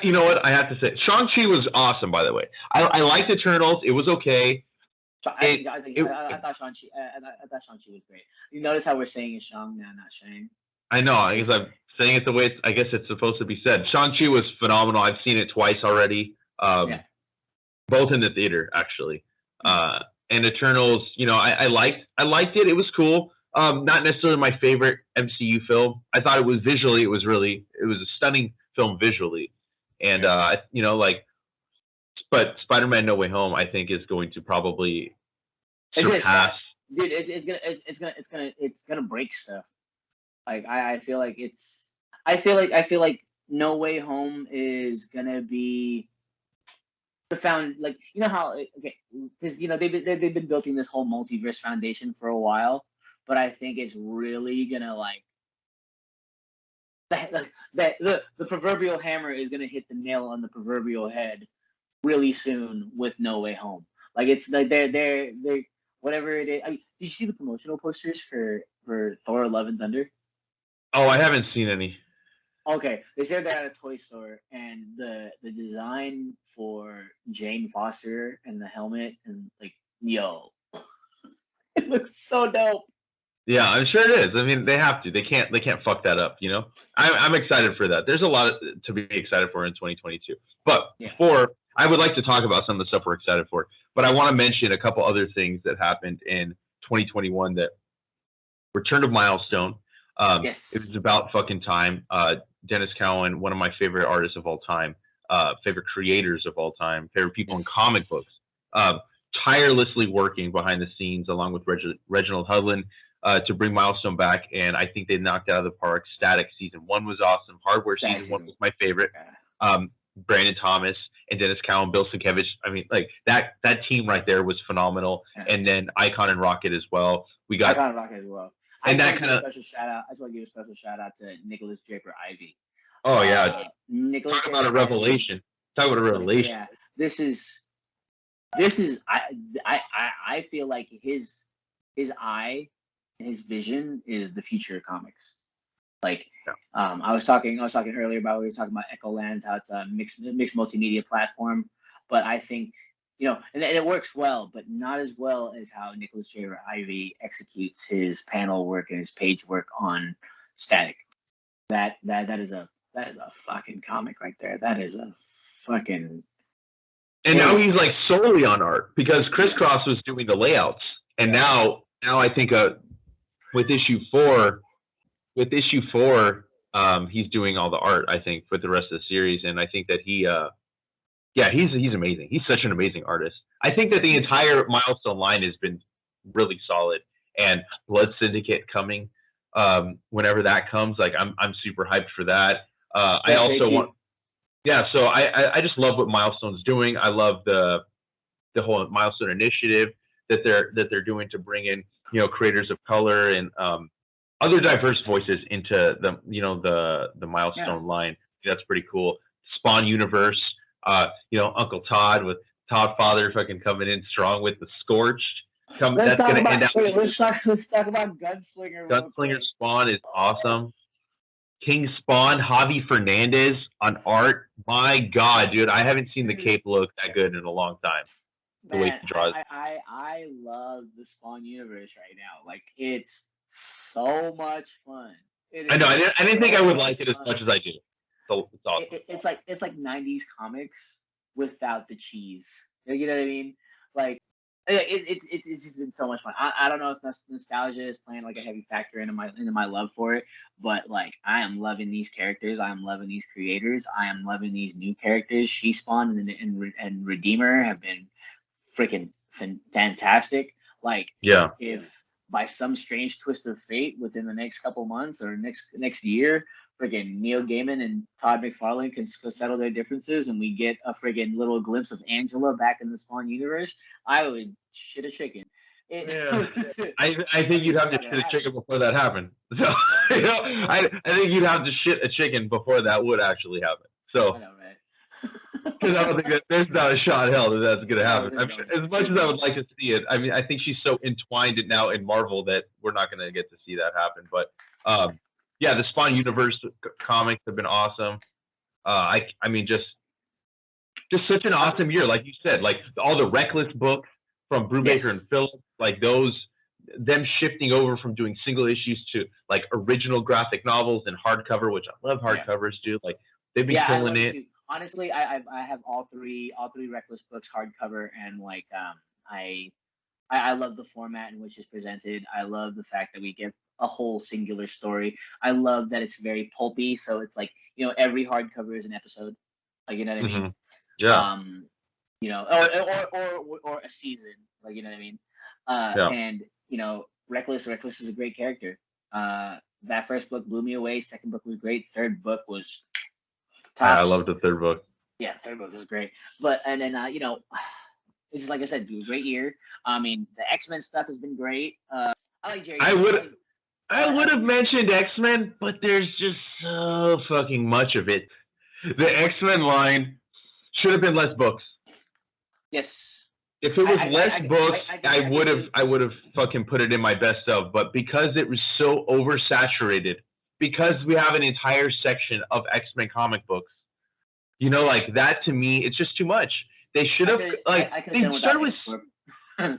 You know what I have to say? Shang-Chi was awesome, by the way. I liked Eternals. It was okay. I thought Shang-Chi. I thought Shang-Chi was great. You notice how we're saying it's Shang now, not Shang. I know. I guess I'm saying it the way I guess it's supposed to be said. Shang-Chi was phenomenal. I've seen it twice already. Both in the theater, actually. And Eternals, I liked it. It was cool. Not necessarily my favorite MCU film. I thought it was a stunning film visually. And, but Spider-Man No Way Home, I think, is going to probably surpass. Dude, it's gonna break stuff. Like, I feel like No Way Home is gonna be found, like, how, okay, because they've been building this whole multiverse foundation for a while, but I think it's really gonna, like, the proverbial hammer is gonna hit the nail on the proverbial head really soon with No Way Home. Like, it's like they're whatever it is. Did you see the promotional posters for Thor: Love and Thunder? Oh, I haven't seen any. Okay, they said they're at a toy store, and the design for Jane Foster and the helmet, and like, it looks so dope. Yeah, I'm sure it is. I mean, they have to. They can't fuck that up. I'm excited for that. There's a lot to be excited for in 2022. But before, I would like to talk about some of the stuff we're excited for. But I want to mention a couple other things that happened in 2021. That Return of Milestone. Yes. It was about fucking time. Dennis Cowan, one of my favorite artists of all time, favorite creators of all time, favorite people in comic books, tirelessly working behind the scenes along with Reginald Hudlin to bring Milestone back, and I think they knocked it out of the park. Static Season 1 was awesome. Hardware Season 1 was my favorite. Brandon Thomas and Dennis Cowan, Bill Sienkiewicz. I mean, like, that team right there was phenomenal. Yeah. And then Icon and Rocket as well. We got Icon and Rocket as well. And I just want to give a special shout out to Nicholas Draper Ivy. Oh yeah, Nicholas. Talk about a revelation. Yeah, this is. I feel like his eye and his vision is the future of comics. Like, I was talking earlier about, we were talking about Echolands, how it's a mixed multimedia platform, but I think, and it works well, but not as well as how Nicholas J. Ivy executes his panel work and his page work on Static. That is a fucking comic right there. That is a fucking. And now he's like solely on art, because Chris Cross was doing the layouts, and now I think with issue 4, he's doing all the art, I think, for the rest of the series, and I think that he Yeah, he's amazing. He's such an amazing artist. I think that the entire Milestone line has been really solid, and Blood Syndicate coming whenever that comes, like I'm super hyped for that. I also want, yeah. So I just love what Milestone's doing. I love the whole Milestone initiative that they're doing to bring in creators of color and other diverse voices into the Milestone line. That's pretty cool. Spawn universe. Uncle Todd with Todd Father fucking coming in strong with the Scorched. That's going to end up. Let's talk about Gunslinger. Gunslinger Spawn is awesome. King Spawn, Javi Fernandez on art. My God, dude, I haven't seen the cape look that good in a long time. The way he draws. I love the Spawn universe right now. Like, it's so much fun. I know. I didn't think I would like it as much as I do. So it's awesome. It's like 90s comics without the cheese. You know what I mean? Like, it's just been so much fun. I don't know if nostalgia is playing like a heavy factor into my love for it, but like I am loving these characters. I am loving these creators. I am loving these new characters. She Spawn and Redeemer have been freaking fantastic. Like, yeah, if by some strange twist of fate within the next couple months or next year, friggin' Neil Gaiman and Todd McFarlane can settle their differences and we get a friggin' little glimpse of Angela back in the Spawn universe, I would shit a chicken. I think you'd have to shit a chicken before that happened. So I think you'd have to shit a chicken before that would actually happen. So. I know, right? Because I don't think there's not a shot in hell that's going to happen. I mean, as much as I would like to see it, I mean, I think she's so entwined now in Marvel that we're not going to get to see that happen. But yeah, the Spawn universe comics have been awesome. I mean, just such an awesome year, like you said, like all the Reckless books from Brubaker and Phillips, like them shifting over from doing single issues to like original graphic novels and hardcover, which I love hardcovers, dude. Like they've been killing it. Honestly, I have all three Reckless books hardcover, and like I love the format in which it's presented. I love the fact that we get a whole singular story. I love that it's very pulpy, so it's like every hardcover is an episode. Like you know what I mean? Yeah. Or a season. Like you know what I mean? And Reckless is a great character. That first book blew me away. Second book was great. Third book was. I loved the third book. Yeah, third book was great. But and then this is like I said, a great year. I mean, the X-Men stuff has been great. I like Jerry. I would have mentioned X-Men, but there's just so fucking much of it. The X-Men line should have been less books. Yes. If it was less books, I would have fucking put it in my best of. But because it was so oversaturated. Because we have an entire section of X-Men comic books, like that to me, it's just too much. They should have they started with. I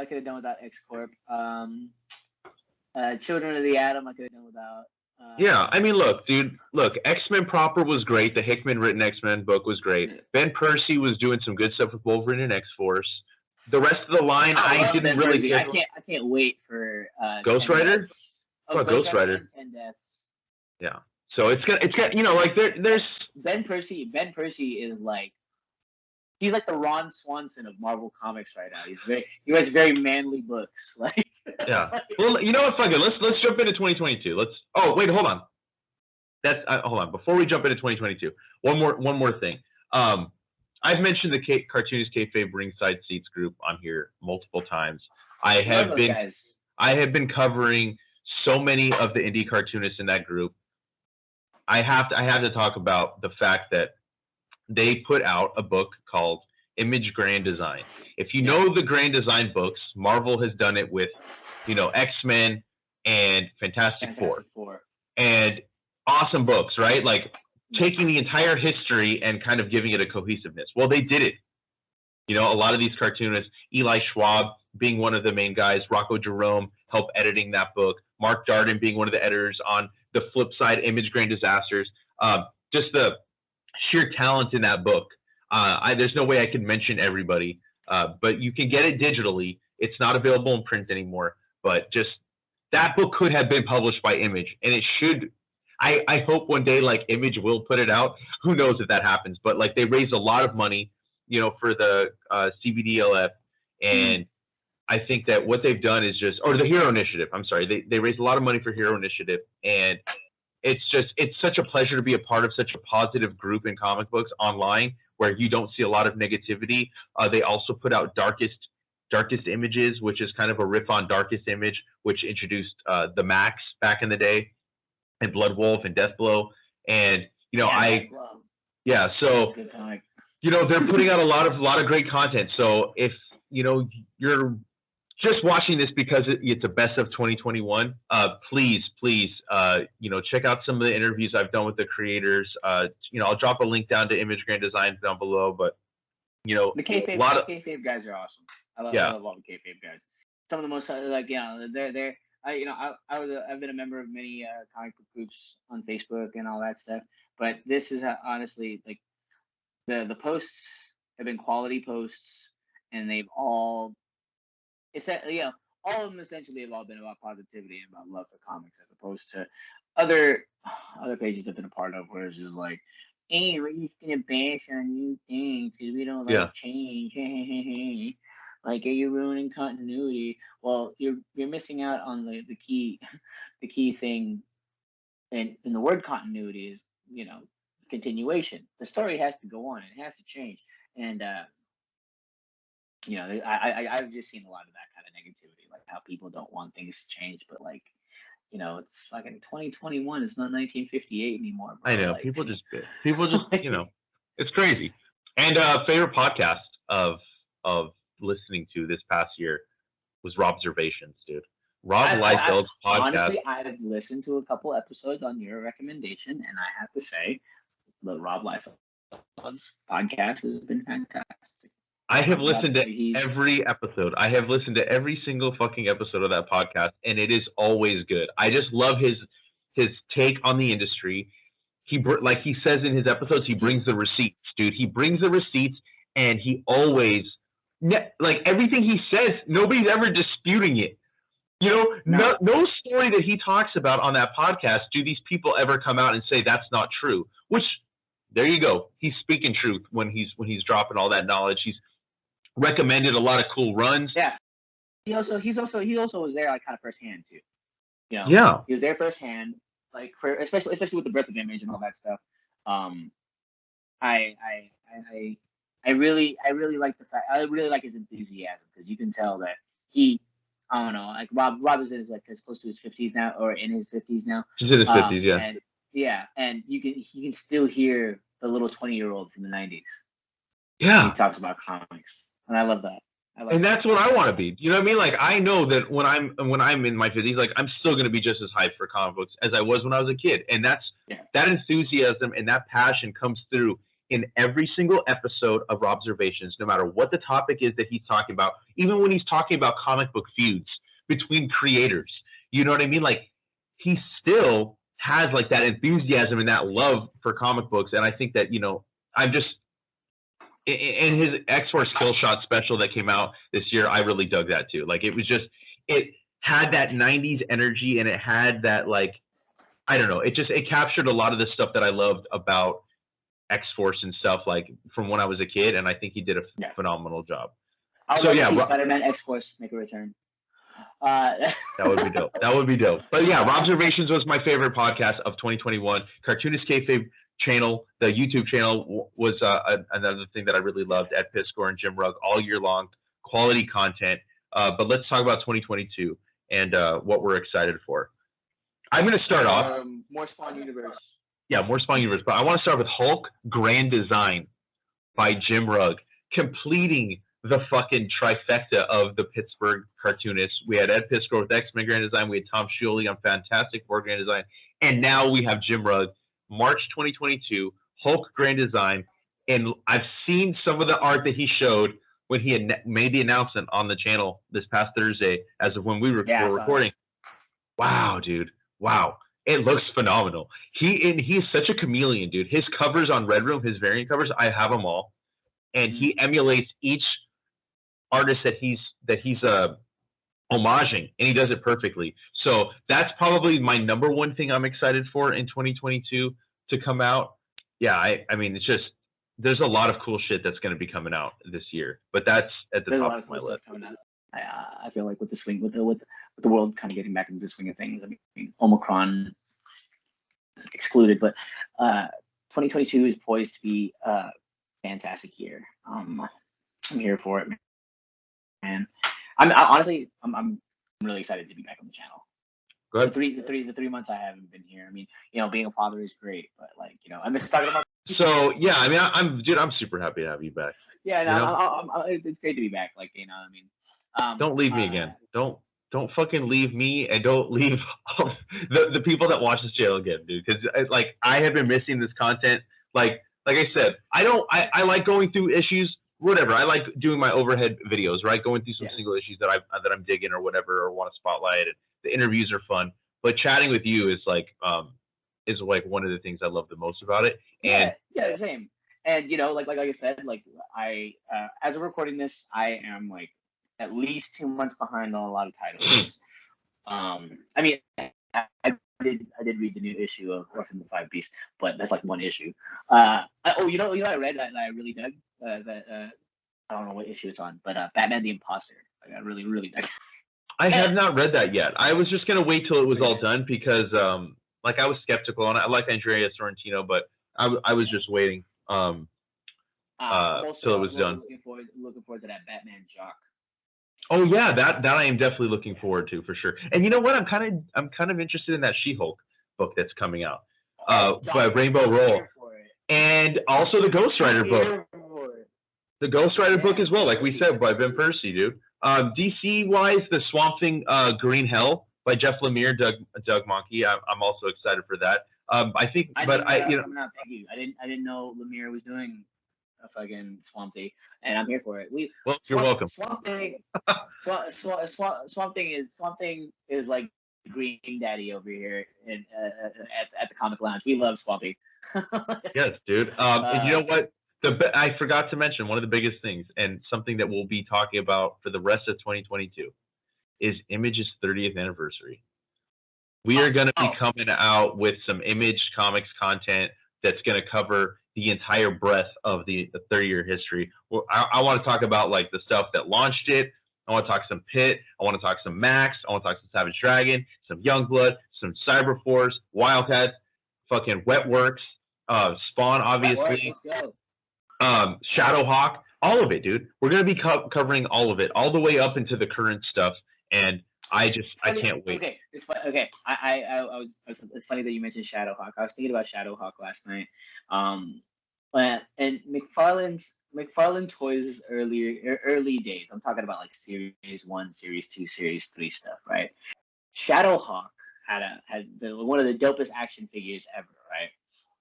could have done without X-Corp. Children of the Atom, I could have done without. Yeah, I mean, look, dude. Look, X-Men proper was great. The Hickman written X-Men book was great. Ben Percy was doing some good stuff with Wolverine and X-Force. The rest of the line, I didn't really. I can't wait for Ghost Rider. Ghost Rider. 10 Deaths. Yeah. So it's got like there's Ben Percy is like he's like the Ron Swanson of Marvel Comics right now. He writes very manly books. Like yeah. Well, you know what? Fuck it. Let's jump into 2022. Oh wait, hold on. Hold on. Before we jump into 2022, one more thing. I've mentioned the Cartoonist Kayfabe Ringside Seats group on here multiple times. I have been covering so many of the indie cartoonists in that group. I have to talk about the fact that they put out a book called Image Grand Design. If you know the Grand Design books, Marvel has done it with, X-Men and Fantastic Four. And awesome books, right? Like taking the entire history and kind of giving it a cohesiveness. Well, they did it. A lot of these cartoonists, Eli Schwab being one of the main guys, Rocco Jerome helped editing that book, Mark Darden being one of the editors on the flip side, Image Grand Disasters. Just the sheer talent in that book. There's no way I can mention everybody, but you can get it digitally. It's not available in print anymore, but just that book could have been published by Image, and it should. I hope one day like Image will put it out. Who knows if that happens? But like they raised a lot of money, for the CBDLF, and I think that what they've done is or the Hero Initiative. I'm sorry, they raised a lot of money for Hero Initiative, and it's such a pleasure to be a part of such a positive group in comic books online where you don't see a lot of negativity. They also put out Darkest Images, which is kind of a riff on Darkest Image, which introduced the Max back in the day, and Blood Wolf and Deathblow, and so they're putting out a lot of great content. So if you're just watching this because it's a best of 2021, please check out some of the interviews I've done with the creators. I'll drop a link down to Image Grand Designs down below, but the kayfabe guys are awesome. I love all the kayfabe guys. Some of the most they're I've been a member of many comic book groups on Facebook and all that stuff, but this is honestly like the posts have been quality posts, and they've all all of them essentially have all been about positivity and about love for comics, as opposed to other pages I've been a part of where it's just like, hey, we're just gonna bash on new things because we don't like change. Like, are you ruining continuity? Well, you're missing out on the key thing, and the word continuity is continuation. The story has to go on. It has to change, and I've just seen a lot of that kind of negativity, like how people don't want things to change, but like, it's fucking 2021. It's not 1958 anymore. Bro. I know, like, people just it's crazy. And favorite podcast of listening to this past year was Robservations, dude. Rob Liefeld's podcast. Honestly, I've listened to a couple episodes on your recommendation, and I have to say, the Rob Liefeld's podcast has been fantastic. I have listened to every episode. I have listened to every single fucking episode of that podcast, and it is always good. I just love his take on the industry. Like he says in his episodes, he brings the receipts, dude. He brings the receipts, and he always, like, everything he says, nobody's ever disputing it. No story that he talks about on that podcast do these people ever come out and say that's not true. Which, there you go. He's speaking truth when he's dropping all that knowledge. He's recommended a lot of cool runs. Yeah. He also was there like kind of firsthand too. Yeah. He was there firsthand, like for especially with the breadth of image and all that stuff. I really like the fact. I really like his enthusiasm, because you can tell that he, I don't know, like Rob is like as close to his 50s now, or in his 50s now. He's in his 50s, yeah. And you can still hear the little 20-year-old from the 90s. Yeah. He talks about comics. And I love that. And that's what I want to be. You know what I mean? Like, I know that when I'm in my 50s, like, I'm still going to be just as hyped for comic books as I was when I was a kid. And that enthusiasm and that passion comes through in every single episode of Robservations, no matter what the topic is that he's talking about, even when he's talking about comic book feuds between creators. You know what I mean? Like, he still has like that enthusiasm and that love for comic books. And I think that, I'm just, in his X-Force Kill Shot special that came out this year, I really dug that too. Like, it had that 90s energy, and it had that, like, I don't know, it captured a lot of the stuff that I loved about X-Force and stuff, like, from when I was a kid, and I think he did a phenomenal job. I would see Spider-Man X-Force make a return. That would be dope. That would be dope. But yeah, Robservations was my favorite podcast of 2021. Cartoonist Kayfabe channel, the YouTube channel, was another thing that I really loved. Ed Piscor and Jim Rugg all year long, quality content. But let's talk about 2022 and what we're excited for. I'm going to start off. More Spawn Universe. Yeah, more Spawn Universe. But I want to start with Hulk Grand Design by Jim Rugg, completing the fucking trifecta of the Pittsburgh cartoonists. We had Ed Piscor with X-Men Grand Design. We had Tom Scioli on Fantastic Four Grand Design. And now we have Jim Rugg, March 2022, Hulk Grand Design. And I've seen some of the art that he showed when he had made the announcement on the channel this past Thursday, as of when we were recording. Wow, dude. Wow. It looks phenomenal. He's such a chameleon, dude. His covers on Red Room, his variant covers, I have them all. And he emulates each artist that he's homaging, and he does it perfectly. So that's probably my number one thing I'm excited for in 2022 to come out. Yeah, I mean, it's just there's a lot of cool shit that's going to be coming out this year, but that's at the top of my list. Coming out. I feel like with the swing, with the world kind of getting back into the swing of things. I mean, Omicron excluded, but 2022 is poised to be a fantastic year. I'm here for it, man. I'm really excited to be back on the channel. Good. The 3 months I haven't been here. I mean, being a father is great, but like, I miss talking about. So yeah, I mean, I'm super happy to have you back. Yeah, no, it's great to be back. Like, I mean, don't leave me again. Don't fucking leave me, and don't leave the people that watch this channel again, dude. Because like I have been missing this content. Like I said, I like going through issues. Whatever, I like doing my overhead videos, right? Going through some single issues that I'm digging or whatever, or want to spotlight. And the interviews are fun, but chatting with you is like one of the things I love the most about it. And yeah, same. And like I said, like I as of recording this, I am like at least 2 months behind on a lot of titles. I mean, I did read the new issue of Orphan the Five Beasts, but that's like one issue. I read that and I really dug that. I don't know what issue it's on, but Batman the Imposter. Like, I really dug. I have not read that yet. I was just gonna wait till it was all done because like I was skeptical on it. I like Andrea Sorrentino, but I was just waiting till it was done. Looking forward to that Batman Jock. Oh yeah, that I am definitely looking forward to for sure. And you know what? I'm kind of interested in that She-Hulk book that's coming out by Rainbow Roll, and also the Ghost Rider book. The Ghost Rider book as well, like we said, by Ben Percy, dude. DC wise, the Swamp Thing Green Hell by Jeff Lemire, Doug Mahnke. I'm also excited for that. I think, I'm not thank you. I didn't know Lemire was doing a fucking Swamp Thing, and I'm here for it. You're welcome. Swamp Thing is like Green Daddy over here at the Comic Lounge. We love Swamp Thing. Yes, dude. And you know what? I forgot to mention one of the biggest things, and something that we'll be talking about for the rest of 2022, is Image's 30th anniversary. We are going to be coming out with some Image Comics content that's going to cover the entire breadth of the 30-year history. Well, I want to talk about like the stuff that launched it. I want to talk some Pitt. I want to talk some Max. I want to talk some Savage Dragon, some Youngblood, some Cyberforce, Wildcats, fucking Wetworks, Spawn, obviously. Let's go. Shadowhawk, all of it, dude. We're gonna be covering all of it, all the way up into the current stuff, and I can't wait. Okay, it's funny. Okay, it's funny that you mentioned Shadowhawk. I was thinking about Shadowhawk last night. And McFarlane Toys' early days. I'm talking about like Series 1, Series 2, Series 3 stuff, right? Shadowhawk had one of the dopest action figures ever, right?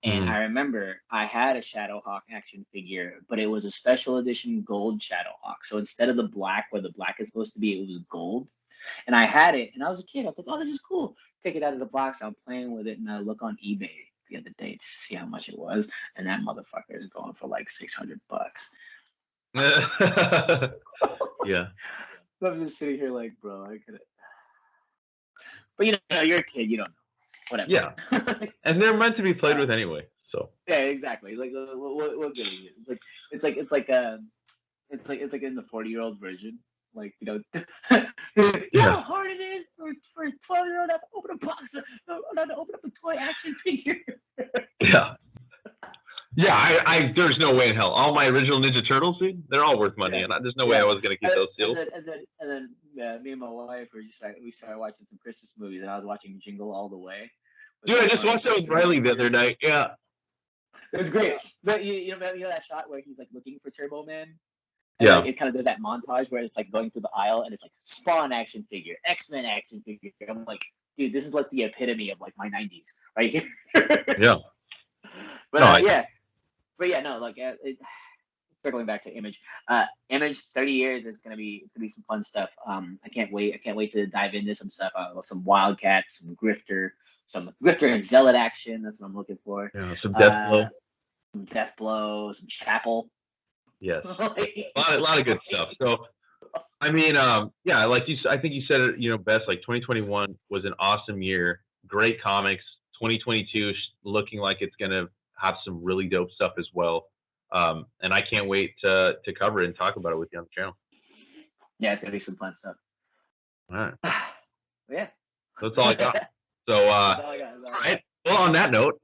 And I remember I had a Shadowhawk action figure, but it was a special edition gold Shadowhawk. So instead of the black, where the black is supposed to be, it was gold. And I had it, and I was a kid. I was like, oh, this is cool. Take it out of the box. I'm playing with it, and I look on eBay the other day to see how much it was. And that motherfucker is going for like $600. Yeah. I'm just sitting here like, bro, I could have. But you're a kid. You don't know. Whatever. Yeah, and they're meant to be played with anyway. So yeah, exactly. Like what good is it? It's like in the 40-year-old version. Like how hard it is for a 12-year-old to open a box, not to open up a toy action figure. Yeah. There's no way in hell. All my original Ninja Turtles, dude, they're all worth money, and there's no way I was gonna keep those sealed. And then me and my wife we started watching some Christmas movies, and I was watching Jingle All the Way. Dude, I just watched that with Riley the other night. Yeah, it was great. But you know that shot where he's like looking for Turbo Man. And like, it kind of does that montage where it's like going through the aisle, and it's like Spawn action figure, X-Men action figure. I'm like, dude, this is like the epitome of like my 90s, right here. Yeah. Circling back to Image, Image 30 years is gonna be some fun stuff. I can't wait to dive into some stuff. Some Wildcats, some Grifter and Zealot action. That's what I'm looking for. Yeah, some Death Blow, some Chapel. Yes, a lot of good stuff. So I mean, yeah, like I think you said it, best. Like 2021 was an awesome year. Great comics. 2022 looking like it's gonna have some really dope stuff as well. And I can't wait to cover it and talk about it with you on the channel. Yeah, it's gonna be some fun stuff. All right. Yeah. That's all I got. So, all right. Well, on that note,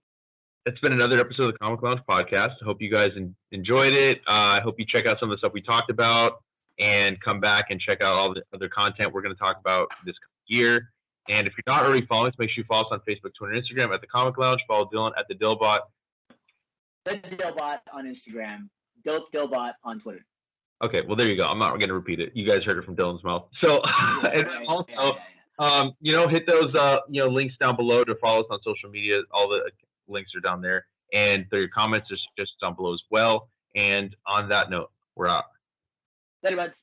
it's been another episode of the Comic Lounge podcast. I hope you guys enjoyed it. I hope you check out some of the stuff we talked about and come back and check out all the other content we're going to talk about this year. And if you're not already following us, make sure you follow us on Facebook, Twitter, and Instagram at The Comic Lounge. Follow Dylan at The Dillbot. The Dillbot on Instagram. Dillbot on Twitter. Okay, well, there you go. I'm not going to repeat it. You guys heard it from Dylan's mouth. So, and also, hit those, links down below to follow us on social media. All the links are down there. And your comments are just down below as well. And on that note, we're out. Later, buds.